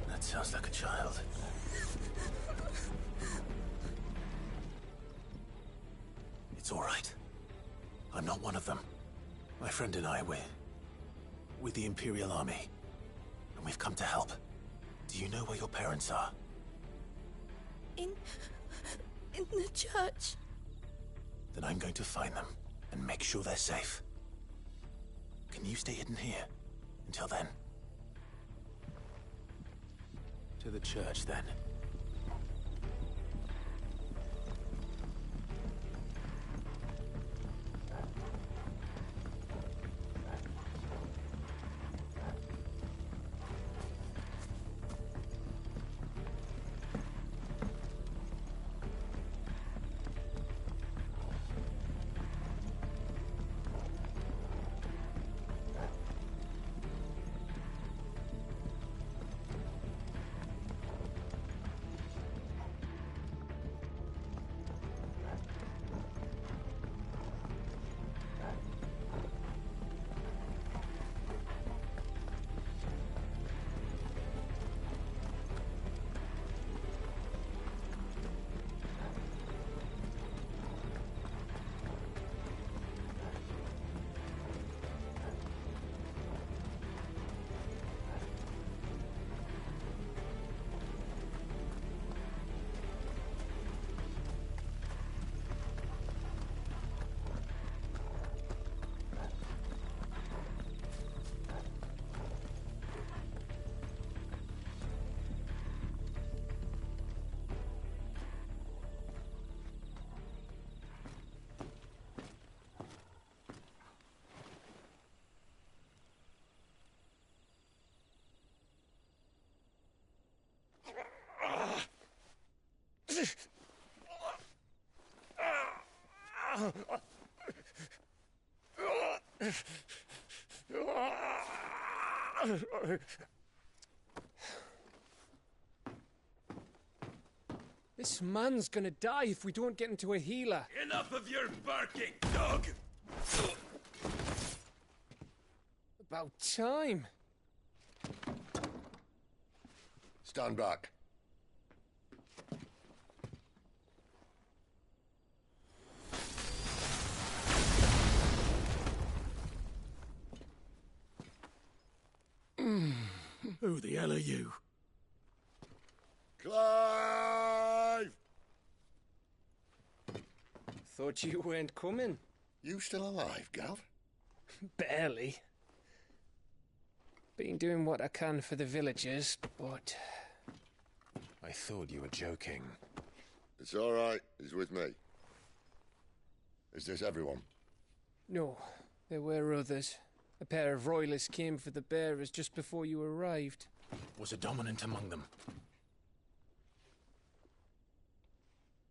F: That sounds like a child. It's all right. I'm not one of them. My friend and I, we're with the Imperial Army. And we've come to help. Do you know where your parents are?
E: In the church.
F: Then I'm going to find them and make sure they're safe. Can you stay hidden here until then? To the church, then.
C: This man's gonna die if we don't get into a healer.
M: Enough of your barking, dog!
C: About time.
H: Stand back.
M: Who the hell are you?
H: Clive!
C: Thought you weren't coming.
H: You still alive, Gav?
C: Barely. Been doing what I can for the villagers, but...
G: I thought you were joking.
H: It's all right. He's with me. Is this everyone?
C: No, there were others. A pair of royalists came for the bearers just before you arrived.
F: Was a dominant among them?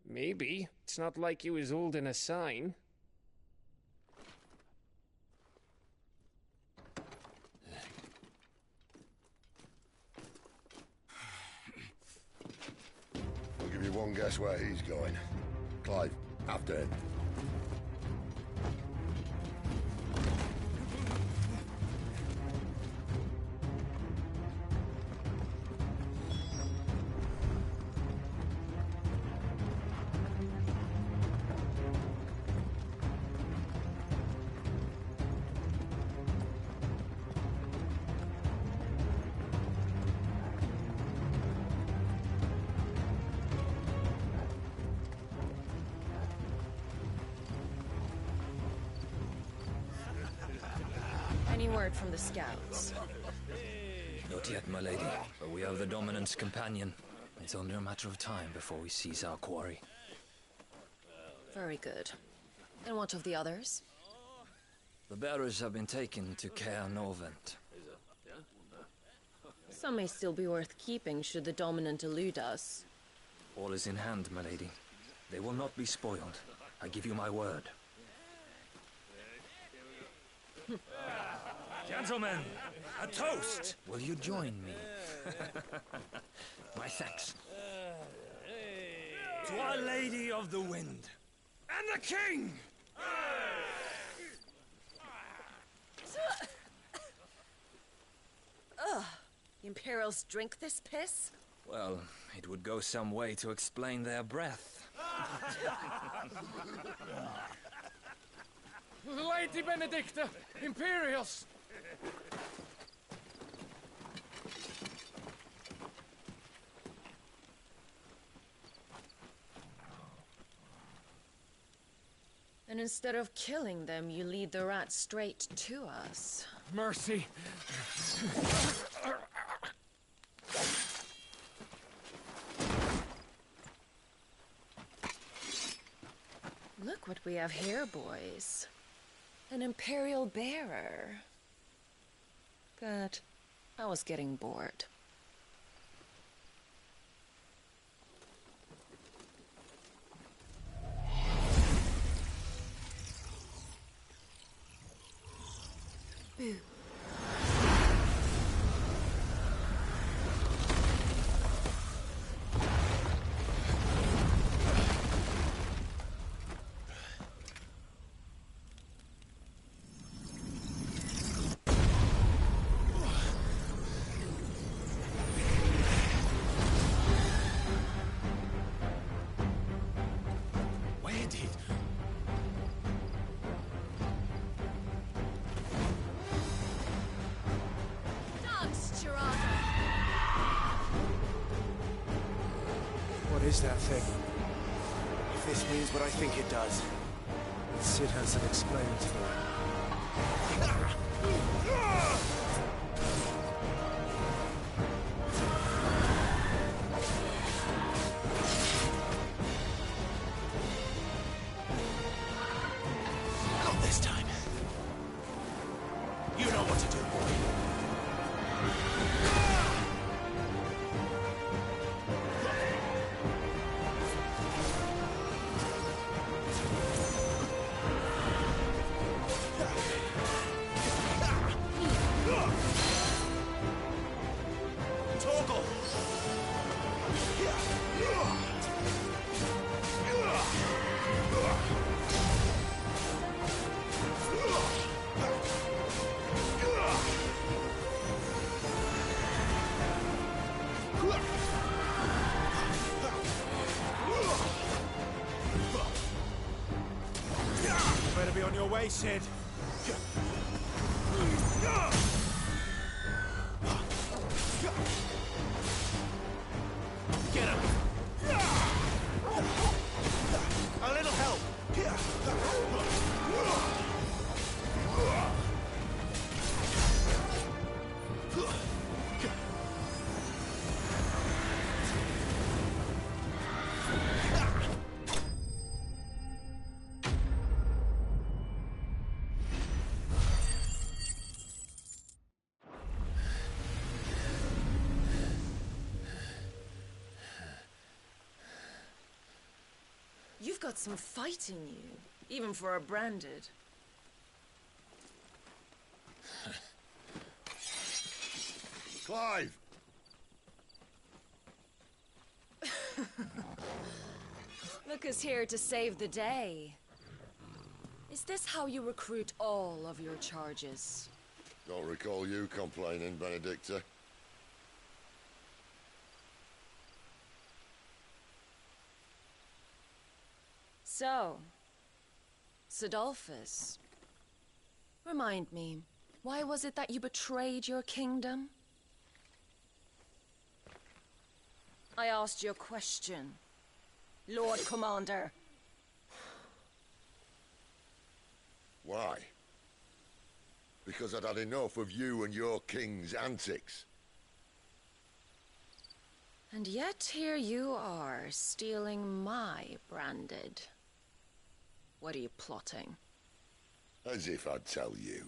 C: Maybe. It's not like he was holding a sign.
H: I'll give you one guess where he's going. Clive, after him.
I: Any word from the scouts?
B: Not yet, my lady, but we have the dominant's companion. It's only a matter of time before we seize our quarry.
I: Very good. And what of the others?
B: The bearers have been taken to Caer Norvent.
I: Some may still be worth keeping should the dominant elude us.
B: All is in hand, my lady. They will not be spoiled. I give you my word.
M: Gentlemen, a toast!
B: Will you join me? My thanks.
M: To Our Lady of the Wind and the King!
I: Ugh. The Imperials drink this piss?
B: Well, it would go some way to explain their breath.
C: Lady Benedicta! Imperials!
I: And instead of killing them, you lead the rats straight to us.
C: Mercy!
I: Look what we have here, boys. An imperial bearer. Good. I was getting bored. Boo.
G: What is that thing? If this means what I think it does, then Cid has some explaining to do.
F: Not this time. You know what to do, boy.
G: Torgal! Better be on your way, Cid. Get him! A little help!
I: You've got some fight in you, even for a branded.
H: Clive!
I: Look who's here to save the day. Is this how you recruit all of your charges?
H: Don't recall you complaining, Benedicta.
I: So, Cidolfus, remind me, why was it that you betrayed your kingdom? I asked you a question, Lord Commander.
H: Why? Because I'd had enough of you and your king's antics.
I: And yet here you are, stealing my branded. What are you plotting?
H: As if I'd tell you.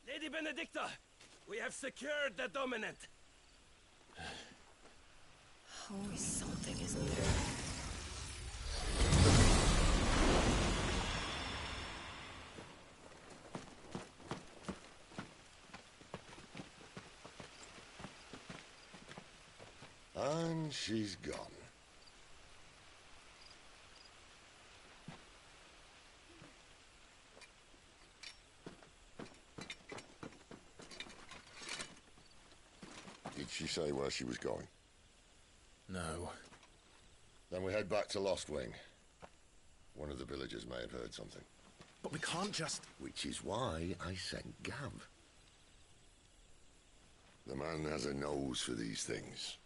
M: Lady Benedicta, we have secured the dominant.
I: Always something, isn't there?
H: And she's gone. Did she say where she was going?
F: No.
H: Then we head back to Lost Wing. One of the villagers may have heard something.
F: But we can't just...
H: Which is why I sent Gav. The man has a nose for these things.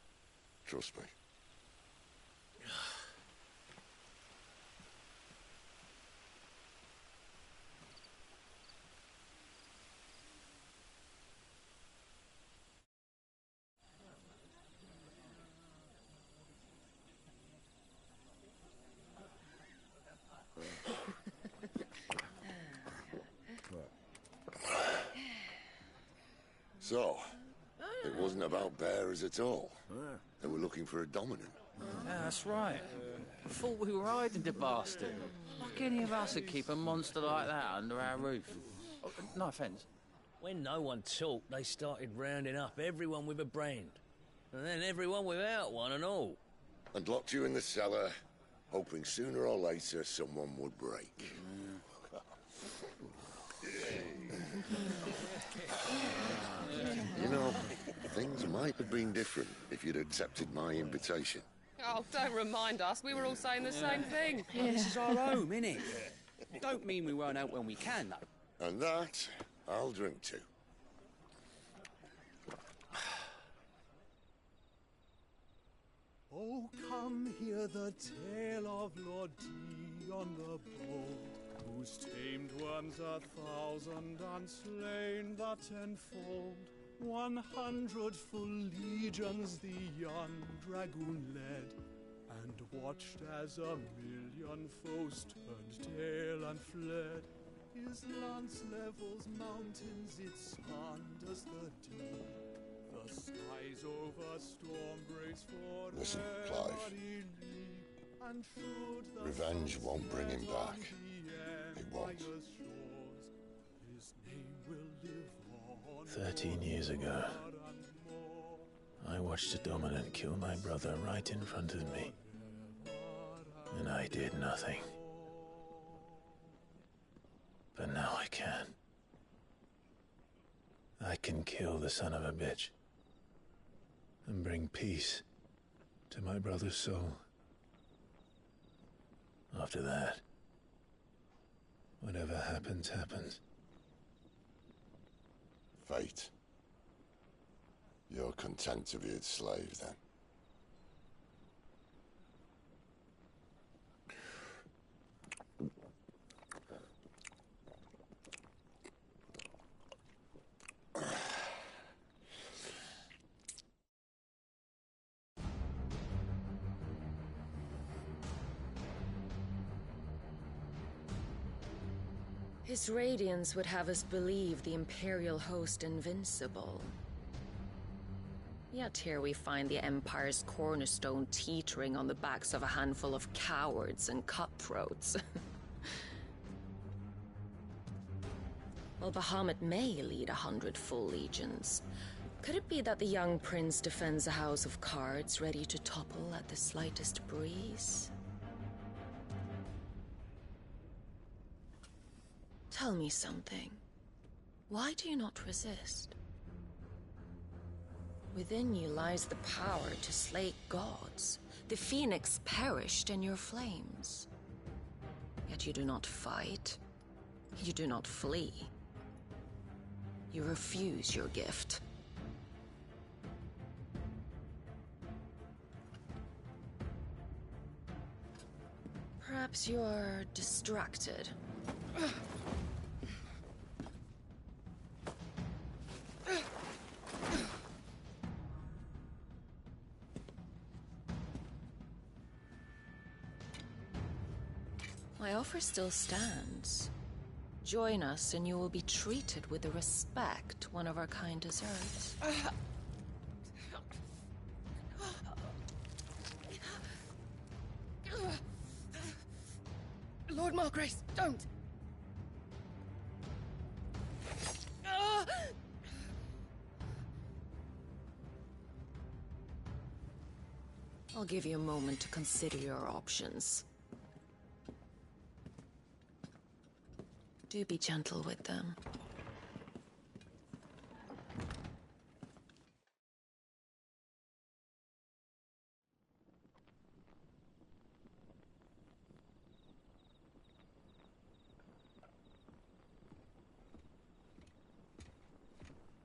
H: Trust me. So, it wasn't about bearers at all. They were looking for a dominant.
C: Yeah, that's right. I thought we were hiding the bastard. Like any of us would keep a monster like that under our roof. Oh, no offence.
N: When no one talked, they started rounding up everyone with a brand. And then everyone without one and all.
H: And locked you in the cellar, hoping sooner or later someone would break. You know, things might have been different if you'd accepted my invitation.
O: Oh, don't remind us. We were all saying the same thing.
M: This is our home, innit? Don't mean we won't out when we can, though.
H: And that, I'll drink to.
P: Oh, come hear the tale of Lord Dion the Bold, whose tamed worms 1,000 and slain the tenfold. 100 full legions the young dragoon led, and watched as 1,000,000 foes turned tail and fled. His lance levels mountains, it spanders the deep. The skies over storm breaks for
H: Listen, Clive. Revenge won't bring him back.
P: endless shores. His name will live on.
F: 13 years ago, I watched a dominant kill my brother right in front of me. And I did nothing. But now I can. I can kill the son of a bitch. And bring peace to my brother's soul. After that, whatever happens, happens.
H: Fate. You're content to be its slave, then?
I: His radiance would have us believe the imperial host invincible. Yet here we find the Empire's cornerstone teetering on the backs of a handful of cowards and cutthroats. While Bahamut may lead 100 full legions, could it be that the young prince defends a house of cards ready to topple at the slightest breeze? Tell me something. Why do you not resist? Within you lies the power to slay gods. The phoenix perished in your flames. Yet you do not fight. You do not flee. You refuse your gift. Perhaps you're distracted. My offer still stands. Join us and you will be treated with the respect one of our kind deserves.
E: Lord Margrace, don't!
I: I'll give you a moment to consider your options. Do be gentle with them.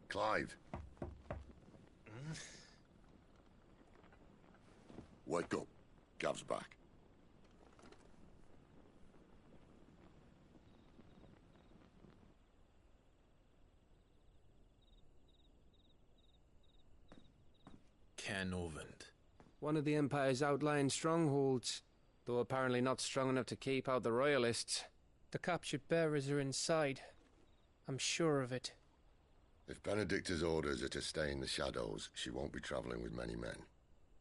H: Clive. Wake up. Gav's back.
F: Caer Norvent.
Q: One of the Empire's outlying strongholds, though apparently not strong enough to keep out the Royalists.
R: The captured bearers are inside. I'm sure of it.
H: If Benedicta's orders are to stay in the shadows, she won't be traveling with many men.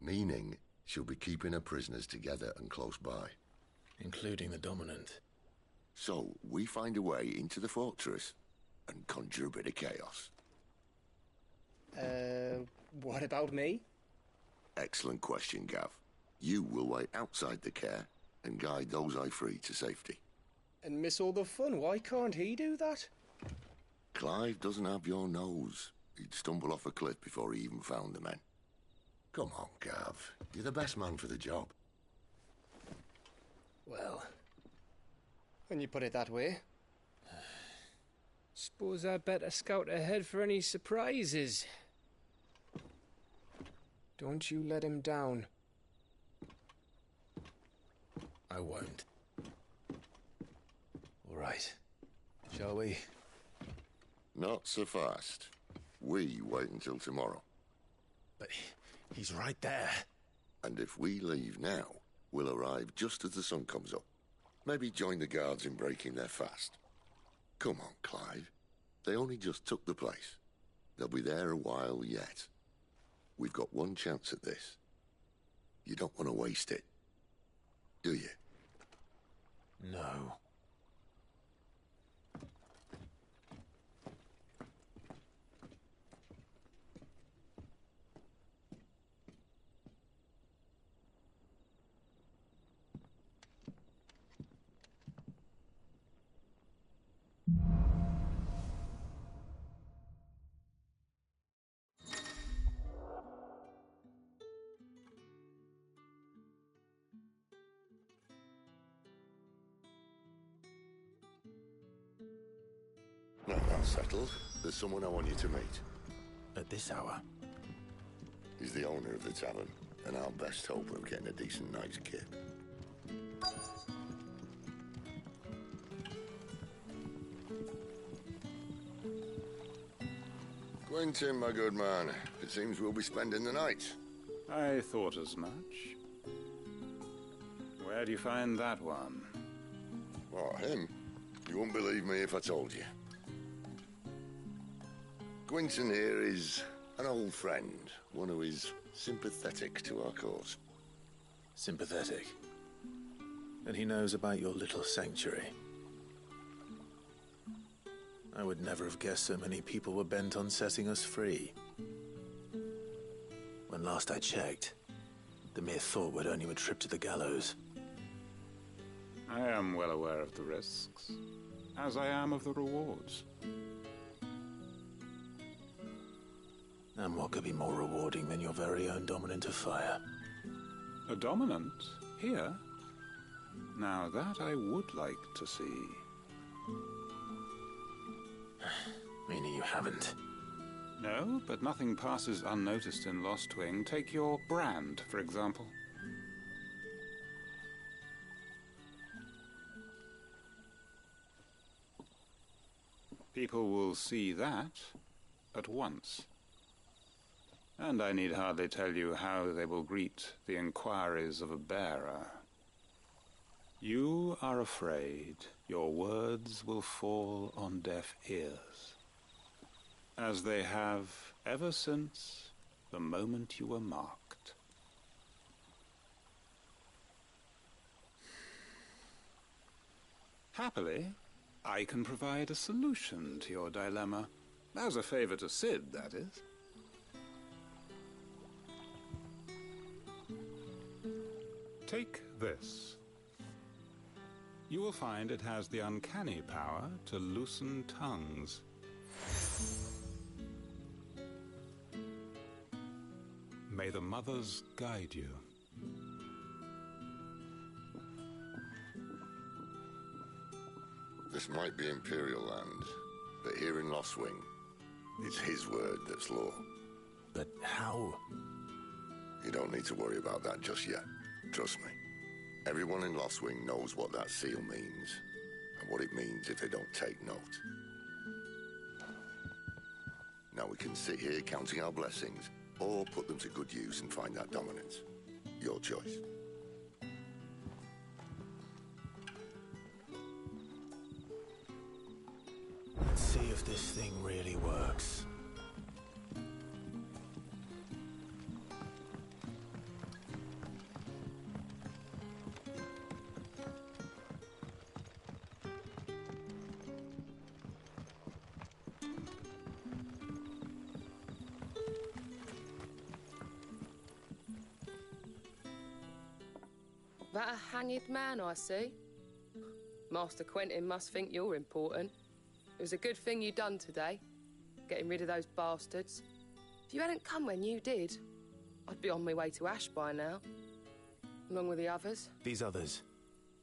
H: Meaning, she'll be keeping her prisoners together and close by.
F: Including the Dominant.
H: So, we find a way into the fortress and conjure a bit of chaos.
R: What about me?
H: Excellent question, Gav. You will wait outside the Caer and guide those I free to safety.
R: And miss all the fun. Why can't he do that?
H: Clive doesn't have your nose. He'd stumble off a cliff before he even found the men. Come on, Gav. You're the best man for the job.
R: Well, when you put it that way. Suppose I'd better scout ahead for any surprises. Don't you let him down.
F: I won't. All right. Shall we?
H: Not so fast. We wait until tomorrow.
F: But he's right there.
H: And if we leave now, we'll arrive just as the sun comes up. Maybe join the guards in breaking their fast. Come on, Clive. They only just took the place. They'll be there a while yet. We've got one chance at this. You don't want to waste it, do you?
F: No.
H: Now that's settled. There's someone I want you to meet.
F: At this hour?
H: He's the owner of the tavern, and our best hope of getting a decent night's kip. Quentin, my good man. It seems we'll be spending the night.
S: I thought as much. Where do you find that one?
H: Oh, him? You wouldn't believe me if I told you. Quentin here is an old friend, one who is sympathetic to our cause.
F: Sympathetic? And he knows about your little sanctuary. I would never have guessed so many people were bent on setting us free. When last I checked, the mere thought would earn you a trip to the gallows.
S: I am well aware of the risks, as I am of the rewards.
F: And what could be more rewarding than your very own dominant of fire?
S: A dominant? Here? Now that I would like to see.
F: Meaning you haven't?
S: No, but nothing passes unnoticed in Lostwing. Take your brand, for example. People will see that at once. And I need hardly tell you how they will greet the inquiries of a bearer. You are afraid your words will fall on deaf ears, as they have ever since the moment you were marked. Happily, I can provide a solution to your dilemma. As a favor to Cid, that is. Take this. You will find it has the uncanny power to loosen tongues. May the mothers guide you.
H: This might be Imperial land, but here in Lostwing, it's his word that's law.
F: But how?
H: You don't need to worry about that just yet. Trust me. Everyone in Lostwing knows what that seal means, and what it means if they don't take note. Now we can sit here counting our blessings, or put them to good use and find that dominance. Your choice.
F: Let's see if this thing really works.
O: That a hanged man I see? Master Quentin must think you're important. It was a good thing you done today, getting rid of those bastards. If you hadn't come when you did, I'd be on my way to Ash by now, along with the others.
F: These others,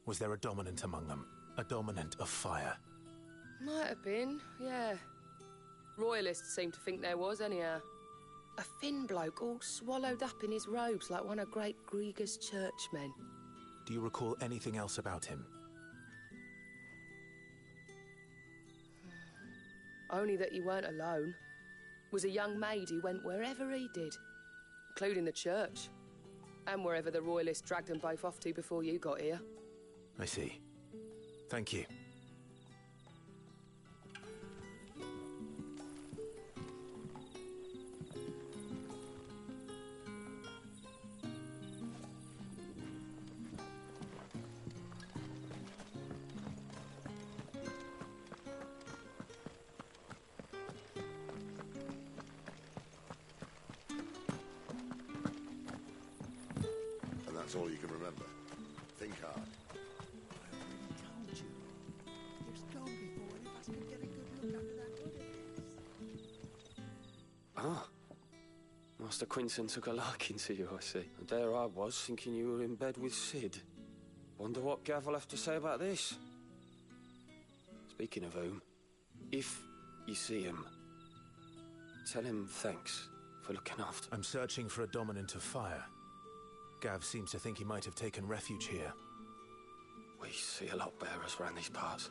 F: was there a dominant among them? A dominant of fire?
O: Might have been, yeah. Royalists seem to think there was, anyhow. A thin bloke all swallowed up in his robes like one of Great Grieger's churchmen.
F: Do you recall anything else about him?
O: Only that he weren't alone. Was a young maid who went wherever he did, including the church, and wherever the Royalists dragged them both off to before you got here.
F: I see. Thank you.
H: That's all you can remember. Think hard.
P: I already told you. It was gone before any of us could get a good look under that hood of his.
Q: Ah. Master Quinton took a liking to you, I see. And there I was, thinking you were in bed with Cid. Wonder what Gav will have to say about this. Speaking of whom, if
T: you see him, tell him thanks for looking after...
F: I'm searching for a dominant of fire. Gav seems to think he might have taken refuge here.
T: We see a lot bearers around these parts.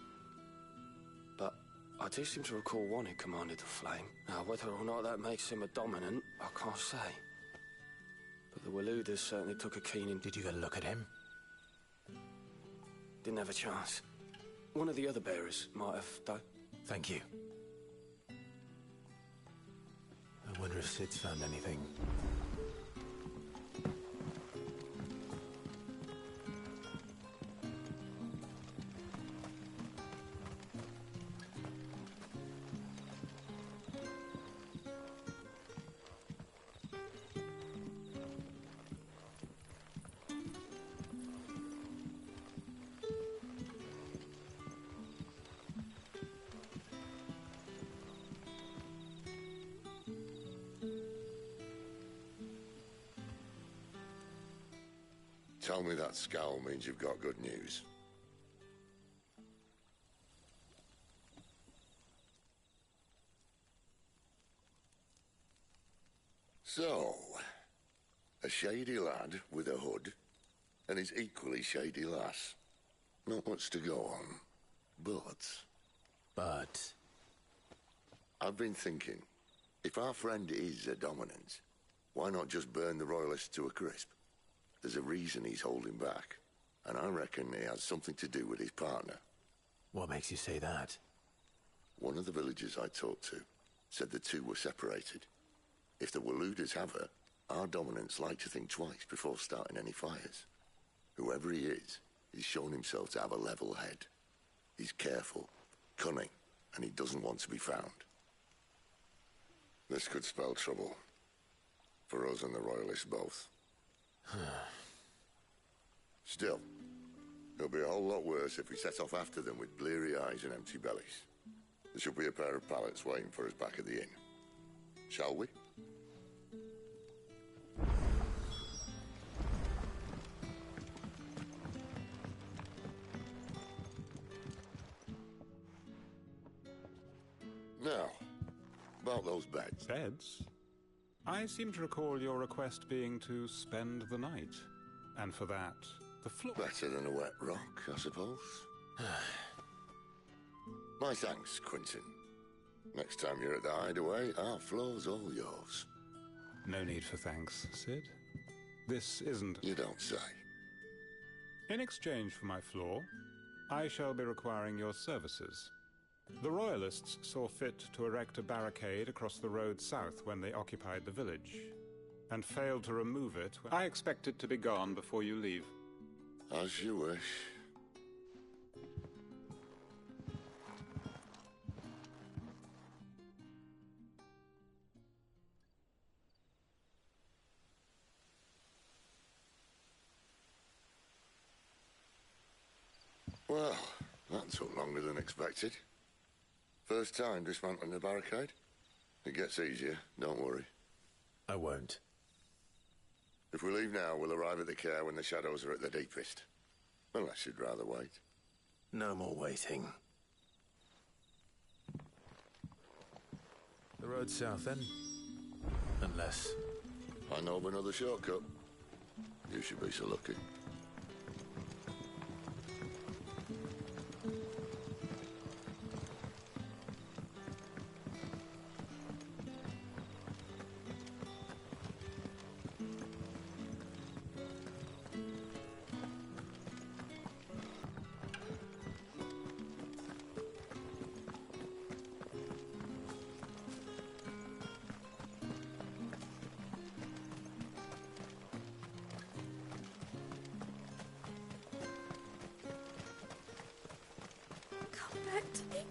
T: But I do seem to recall one who commanded the flame. Now, whether or not that makes him a dominant, I can't say. But the Waluders certainly took a keen...
F: Did you get a look at him?
T: Didn't have a chance. One of the other bearers might have, though.
F: Thank you. I wonder if Cid's found anything.
H: Tell me that scowl means you've got good news. So, a shady lad with a hood, and his equally shady lass. Not much to go on, but... I've been thinking, if our friend is a dominant, why not just burn the royalists to a crisp? There's a reason he's holding back, and I reckon he has something to do with his partner.
F: What makes you say that?
H: One of the villagers I talked to said the two were separated. If the Waluders have her, our dominants like to think twice before starting any fires. Whoever he is, he's shown himself to have a level head. He's careful, cunning, and he doesn't want to be found. This could spell trouble. For us and the royalists both. Still, it'll be a whole lot worse if we set off after them with bleary eyes and empty bellies. There should be a pair of pallets waiting for us back at the inn. Shall we? Now, about those beds.
S: Beds? I seem to recall your request being to spend the night. And for that, the floor...
H: Better than a wet rock, I suppose. My thanks, Quentin. Next time you're at the hideaway, our floor's all yours.
S: No need for thanks, Cid. This isn't...
H: You don't say.
S: In exchange for my floor, I shall be requiring your services. The Royalists saw fit to erect a barricade across the road south when they occupied the village, and failed to remove it. I expect it to be gone before you leave.
H: As you wish. Well, that took longer than expected. First time dismantling the barricade? It gets easier, don't worry.
F: I won't.
H: If we leave now, we'll arrive at the Caer when the shadows are at their deepest. Unless you'd rather wait.
F: No more waiting. The road south, then? Unless...
H: I know of another shortcut. You should be so lucky.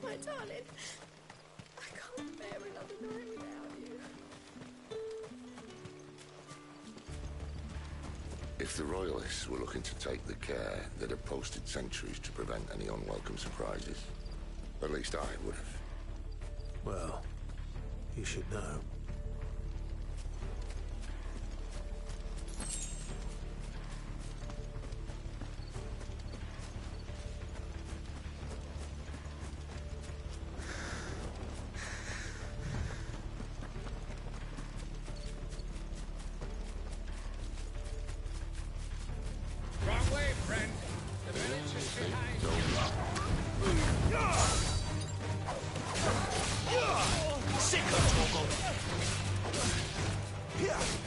E: My darling, I can't bear another night without you.
H: If the Royalists were looking to take the Caer, they'd have posted sentries to prevent any unwelcome surprises. At least I would have.
F: Well, you should know.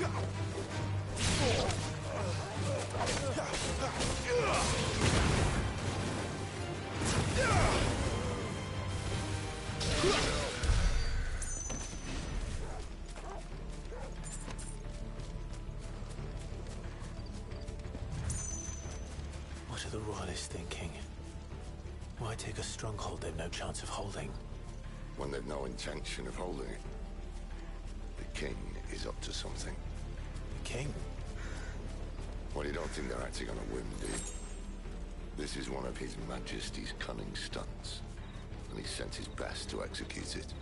F: What are the Royalists thinking? Why take a stronghold they've no chance of holding?
H: When they've no intention of holding it. The king is up to something.
F: The king?
H: Well, you don't think they're acting on a whim, do you? This is one of His Majesty's cunning stunts, and he sent his best to execute it.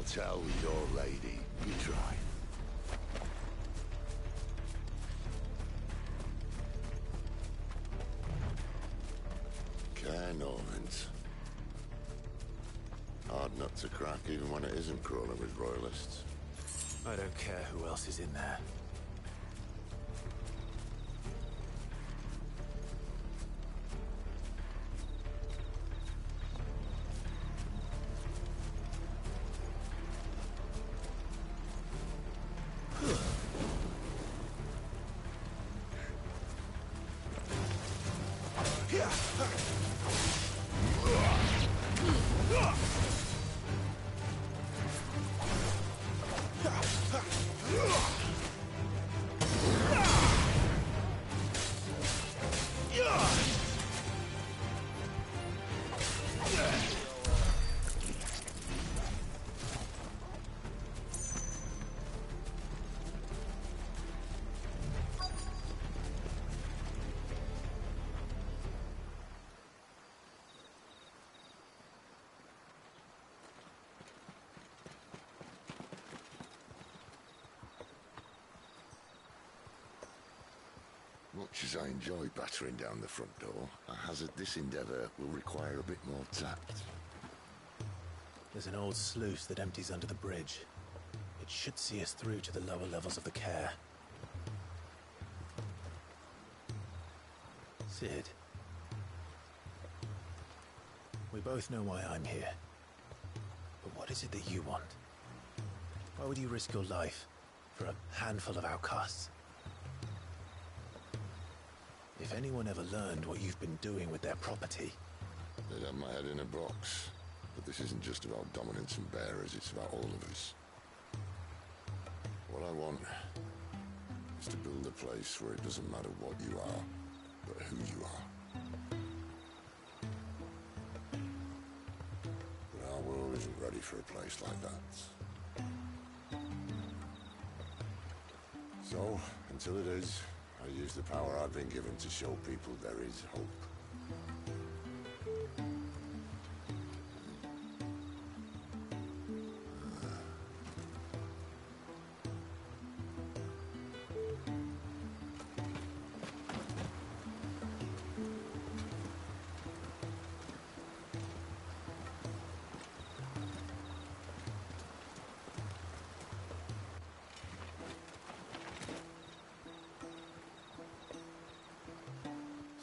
H: Tell your lady you try. Caer Norvent. Hard nut to crack even when it isn't crawling with royalists.
F: I don't care who else is in there.
H: Much as I enjoy battering down the front door, I hazard this endeavour will require a bit more tact.
F: There's an old sluice that empties under the bridge. It should see us through to the lower levels of the Caer. Cid. We both know why I'm here. But what is it that you want? Why would you risk your life for a handful of outcasts? If anyone ever learned what you've been doing with their property...
H: They'd have my head in a box. But this isn't just about dominance and bearers, it's about all of us. What I want is to build a place where it doesn't matter what you are, but who you are. But our world isn't ready for a place like that. So, until it is, I use the power I've been given to show people there is hope.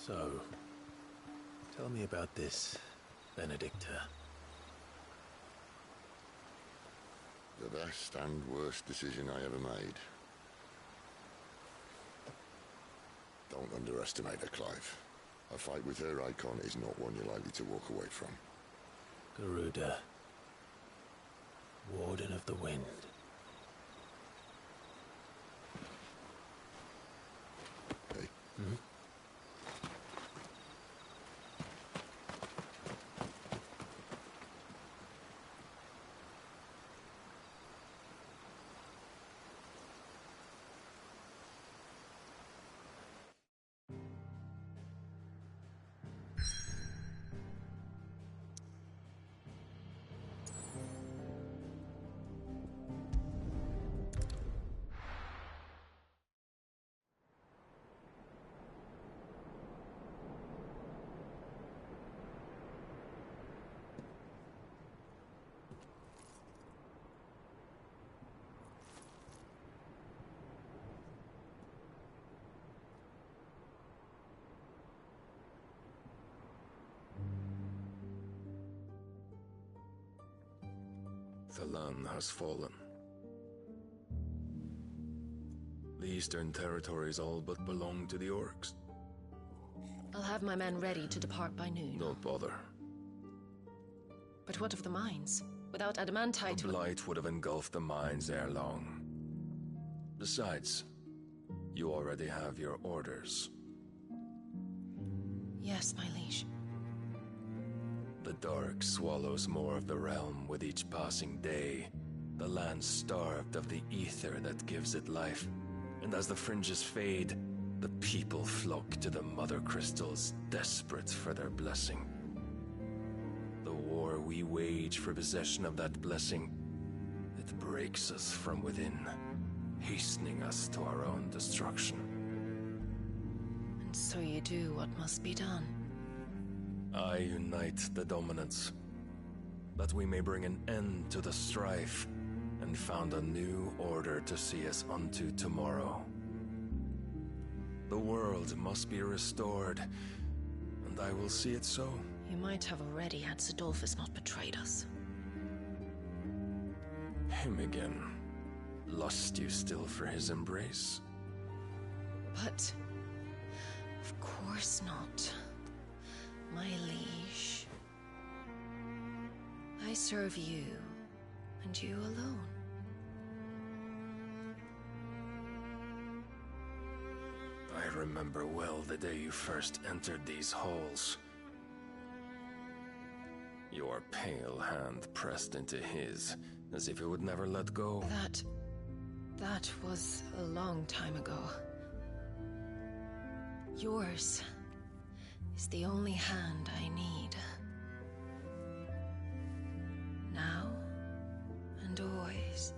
F: So, tell me about this, Benedicta.
H: The best and worst decision I ever made. Don't underestimate her, Clive. A fight with her icon is not one you're likely to walk away from.
F: Garuda. Warden of the Wind.
H: Hey.
F: Hmm?
U: Telamon has fallen. The Eastern Territories all but belong to the orcs.
I: I'll have my men ready to depart by noon.
U: Don't bother.
I: But what of the mines? Without adamantite...
U: The blight would have engulfed the mines ere long. Besides, you already have your orders.
I: Yes, my liege.
U: The dark swallows more of the realm with each passing day. The land starved of the ether that gives it life. And as the fringes fade, the people flock to the mother crystals, desperate for their blessing. The war we wage for possession of that blessing, it breaks us from within, hastening us to our own destruction.
I: And so you do what must be done.
U: I unite the dominants, that we may bring an end to the strife, and found a new order to see us unto tomorrow. The world must be restored, and I will see it so.
I: You might have already had Cidolfus not betrayed us.
U: Him again. Lust you still for his embrace?
I: But... of course not. My liege. I serve you, and you alone.
U: I remember well the day you first entered these halls. Your pale hand pressed into his, as if it would never let go.
I: That was a long time ago. Yours is the only hand I need. Now and always.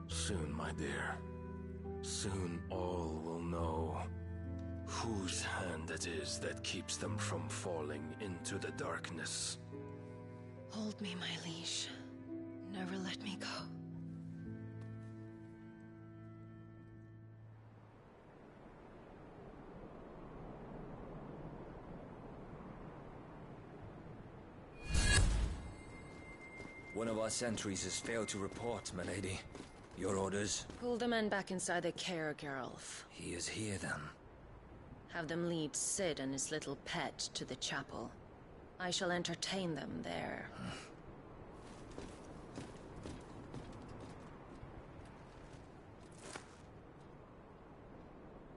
U: Soon, my dear. Soon all will know whose hand it is that keeps them from falling into the darkness.
I: Hold me, my liege. Never let me go.
V: One of our sentries has failed to report, my lady. Your orders?
I: Pull the men back inside the Caer Geralf.
V: He is here, then.
I: Have them lead Cid and his little pet to the chapel. I shall entertain them there.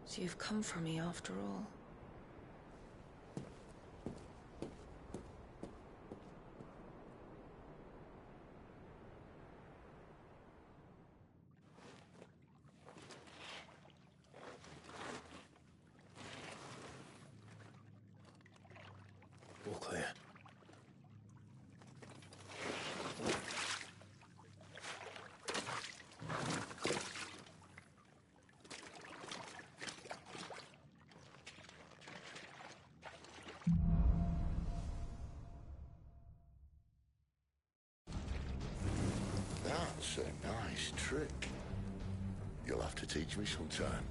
I: So you've come for me after all.
U: All clear.
H: That's a nice trick. You'll have to teach me sometime.